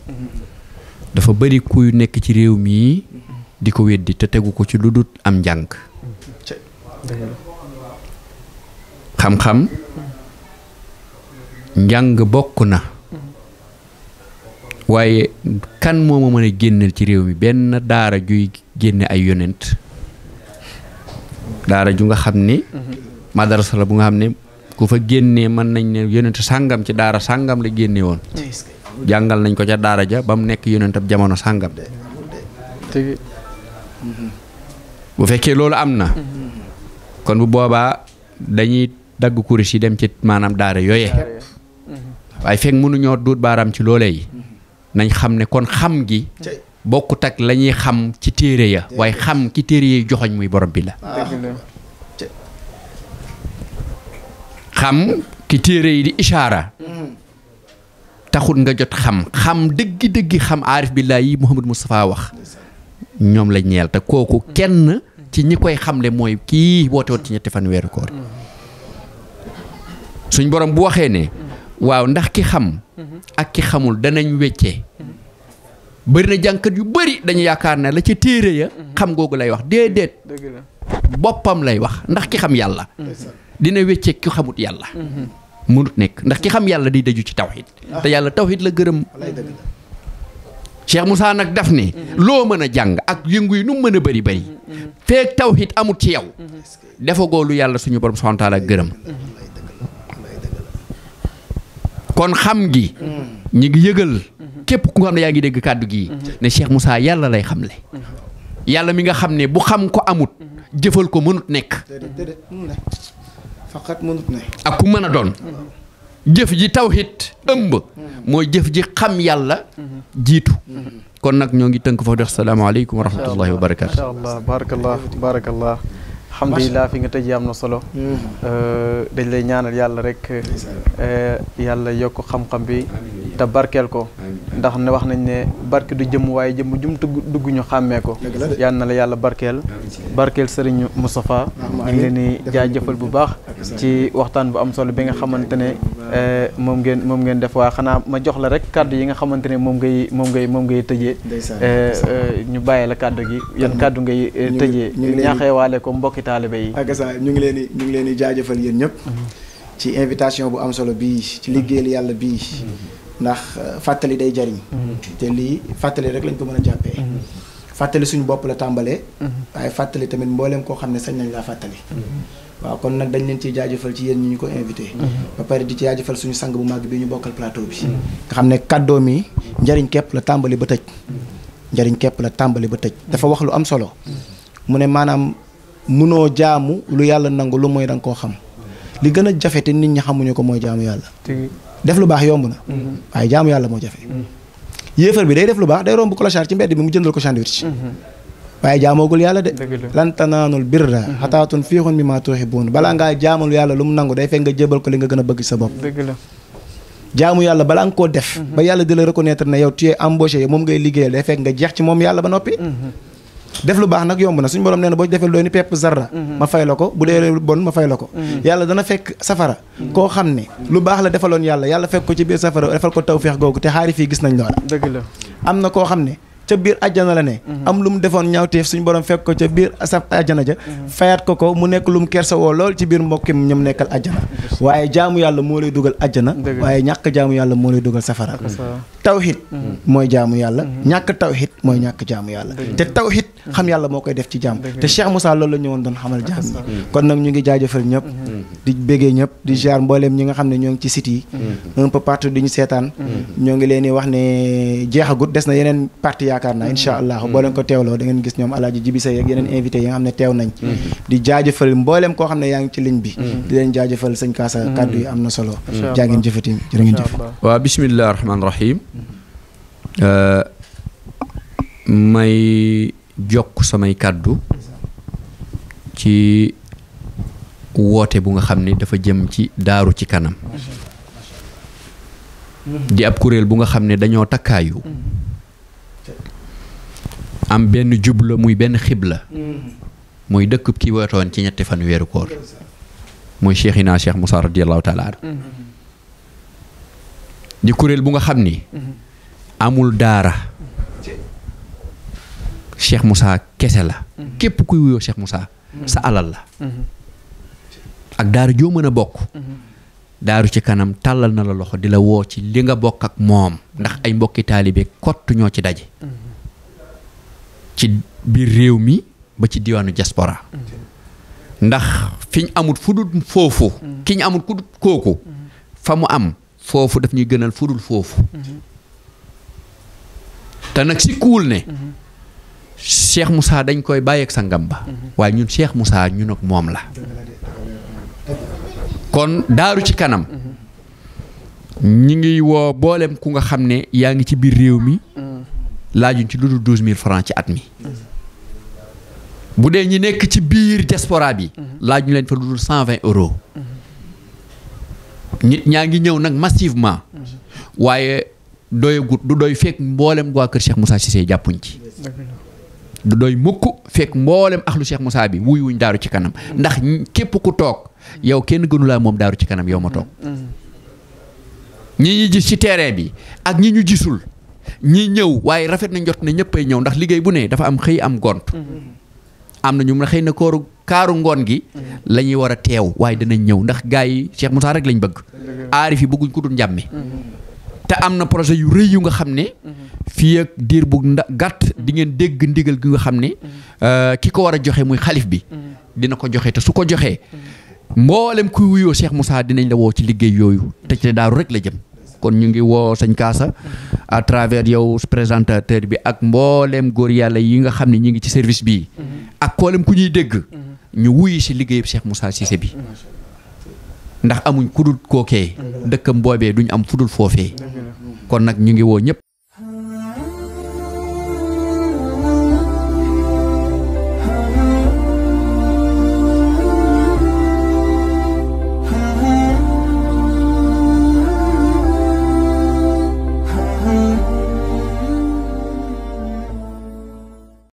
dafa bëri kuy nekk ci réew mi di ko weddi te tegu ko ci lu dul am njàng xam-xam njàng bokk na waaye kan moo ma mën a génneel ci réew mi benn daara juy génne ay yonent daara ju nga xam ne madarasa la bu nga xam ne ku fa génnee mën nañ ne yonent sàngam ci daara sàngam la génne woon jàngal nañ ko ca daara ja ba mu nekk yonent ab jamono sàngam bu fekkee loolu am na kon bu boobaa dañuy dagg kuréel yi dem ci maanaam daara yooye waaye fekk mënuñoo duut baaraam ci loolee yi nañ xam ne kon xam gi bokkut ak la ñuy xam ci téere ya waaye xam ki téere yi joxoñ muy borom bi la xam ki téere yi di ishaara taxut nga jot xam dëggi xam aarif billaah yi Mouhamadou Moustapha wax ñoom la ñeel te kooku kenn ci ñi koy xamle mooy kii woote woon ci ñetti fan weeru koor suñ borom bu waxee ne waaw ndax ki xam ak ki xamul danañ weccee bëri na jànkat yu bëri dañu yaakaar ne la ca téere ya xam googu lay wax déedéet boppam lay wax ndax ki xam yàlla dina weccee ki xamut yàlla mënut nekk ndax ki xam yàlla di daju ci tawhid te yàlla tawhid la gërëm Cheikh Moussa nag daf ne loo mën a jàng ak yëngu yi nu mën a bëri feek tawhid amut ci yow defagoo lu yàlla suñu borom subhanahu wa taala gërëm kon xam gi ñi ngi yëgal képp ku nga xam ne yaa ngi dégg kàddu gii ne Cheikh Moussa yàlla lay xamle yàlla mi nga xam ne bu xam ko amut jëfal ko mënut nekk faqat mënut ne ak ku mën a doon jëf ji tawhid ëmb mooy jëf ji xam yàlla jiitu kon nag ñoo ngi tënk foofu di wax salaamaaleykum wa rahmatullahi wa barakaatu. macha allah barakallah barakallah alhamdulilah fi nga tëjee am na solo dañ lay ñaanal yàlla rek yàlla yokk xam-xam bi te barkeel ko ndax ne wax nañ ne barke du jëmm waaye jëmm jum dugg ñu xàmmee ko yal na la yàlla barkeel Serigne Moustapha ñu ngi leen di jaajëfal bu baax ci waxtaan bu am solo bi nga xamante ne moom ngeen def waa xanaa ma jox la rek kàddu yi nga xamante ne moom ngay tëjee ñu bàyyee la kàddu gi yan kàddu ngay tëjee ñaaxeewaale ko mbokki taalibe yi ak sa ñu ngi leen di jaajëfal yéen ñëpp ci invitation bu am solo bii ci liggéeyal yàlla bii ndax fàttali day jariñ te lii fàttali rek lañ ko mën a jàppee fàttali suñu bopp la tàmbalee waaye fàttali tamit mbooleem koo xam ne sañ nañ laa fàttali waaw kon nag dañ leen ciy jaajëfal ci yéen ñi ñu ko invité ba pare di ci jaajëfal suñu sang bu màgg bi ñu bokkal plateau bi nga xam ne kàddoo mi njariñ képp la tàmbali ba tëj njariñ képp la tàmbali ba tëj dafa wax lu am solo mu ne maanaam munoo jaamu lu yàlla nangu lu mooy da nga koo xam li gën a jafe te nit ñi xamuñu ko mooy jaamu yàlla def lu baax yomb na waaye jaamu yàlla moo jafe yéefar bi day def lu baax day romb clochard ci mbedd bi mu jëndal ko sandwich waaye jaamoogul yàlla de lan tanaanul birra hattaa tunfiqu mimmaa tuhibbuun balaa ngaa jaamul yàlla lu mu nangu day fekk nga jébal ko li nga gën a bëgg sa bopp jaamu yàlla balaa nga koo def ba yàlla di la reconnaître ne yow tu es embauché moom ngay liggéeyal day fekk nga jeex ci moom yàlla ba noppi def lu baax nag yomb na suñu borom nee na boo defee doy ni pepp zarra ma fay la ko bu dee bon ma fay la ko yàlla dana fekk safara koo xam ne lu baax la defaloon yàlla fekk ko ci biir safara defal ko tawfeex googu te xaari fii gis nañ loola dëgg la am na koo xam ne ca biir àjjana la ne am lu mu defoon ñaawteef suñu borom fekk ko ca biir saf àjjana ja fayat ko mu nekk lu mu kersa woo lool ci biir mbokkim ñoom nekkal àjjana waaye jaamu yàlla moo lay dugal àjjana waaye ñàkk jaamu yàlla moo lay dugal safara tawhid mooy jaamu yàlla ñàkk tawhid mooy ñàkk jaamu yàlla te tawhid xam yàlla moo koy def ci jaam te Cheikh Moussa loolu la ñëwoon doon xamal jaam yi kon nag ñu ngi jaajëfal ñëpp di béggee ñëpp di ziar mbooleem ñi nga xam ne ñoo ngi ci site yi un peu partout di ñu seetaan ñoo ngi leen di wax ne jeexagut des na yeneen partie yaakaar naa incha allah boo leen ko teewloo da ngeen gis ñoom alaaji Jibi Sey ak yeneen invité yi nga xam ne teew nañ di jaajëfal mbooleem koo xam ne yaa ngi ci ligne bi di leen jaajëfal sëñ Kaasa kàddu yi am na solo jaa ngeen jëfati jërë ngeen jëf waaw bismillahi rahmaani rahim may jokk samay kàddu ci woote bu nga xam ne dafa jëm ci daaru ci kanam di ab kuréel bu nga xam ne dañoo takkaayu am benn jubla muy benn xibla muy dëkkub ki wootoon ci ñetti fan weeru koor muy Cheikhina Cheikh Moussa radiyallahu taala di kuréel bu nga xam ni amul daara Cheikh Moussa kese la képp kuy wuyoo Cheikh Moussa sa alal la ak daara joo mën a bokk daaru ci kanam tàllal na la loxo di la woo ci li nga bokk ak moom ndax ay mbokki taalibe kott ñoo ci daje ci biir réew mi ba ci diwaanu diaspora ndax fi ñu amut fu dul foofu ki ñu amut ku dul kooku fa mu am foofu daf ñuy gënal fu dul foofu te nag si kuul ne Cheikh Moussa dañ koy bàyyeeg sangam ba waaye ñun Cheikh Moussa ñun ak moom la kon daaru ci kanam ñi ngi woo boolem ku nga xam ne yaa ngi ci biir réew mi laajuñ ci lu dul 12 000 francs ci at mi bu dee ñi nekk ci biir diaspora bi laajuñ leen fa lu dul 120 euros nit ñaa ngi ñëw nag massivement waaye doyagut du doy fekk mboolem waa kër Cheikh Moussa Cissé jàppuñ ci du doy mukk fekk mboolem axlu Cheikh Moussa bi wuy wuñ daaru ci kanam ndax képp ku toog yow kenn gënu laa moom daaru ci kanam yow ma toog ñi ñi gis ci terrain bi ak ñi ñu gisul ñi ñëw waaye rafet na njot ne ñëppay ñëw ndax liggéey bu ne dafa am xëy am gont am na ñu mun a xëy na kaaru ngoon gi la ñuy war a teew waaye danañ ñëw ndax gars yi Cheikh Moussa rek lañ bëgg aarif yi bëgguñ ko dul njàmme te am na projet yu rëy yu nga xam ne fii ak diir bu gàtt di ngeen dégg ndigal gi nga xam ne ki ko war a joxe muy xalif bi dina ko joxe te su ko joxee mboolem kuy wuyoo Cheikh Moussa dinañ la woo ci liggéey yooyu te ci daaru rek la jëm kon ñu ngi woo sëñ Kaasa à travers yow présentateur bi ak mboolem góor yàlla yi nga xam ne ñi ngi ci service bi ak mboolem ku ñuy dégg ñu wuyi si liggéeyub Cheikh Moussa Cissé bi ndax amuñ kudul kookee dëkkam boobee duñ am fudul foofee kon nag ñu ngi woo ñëpp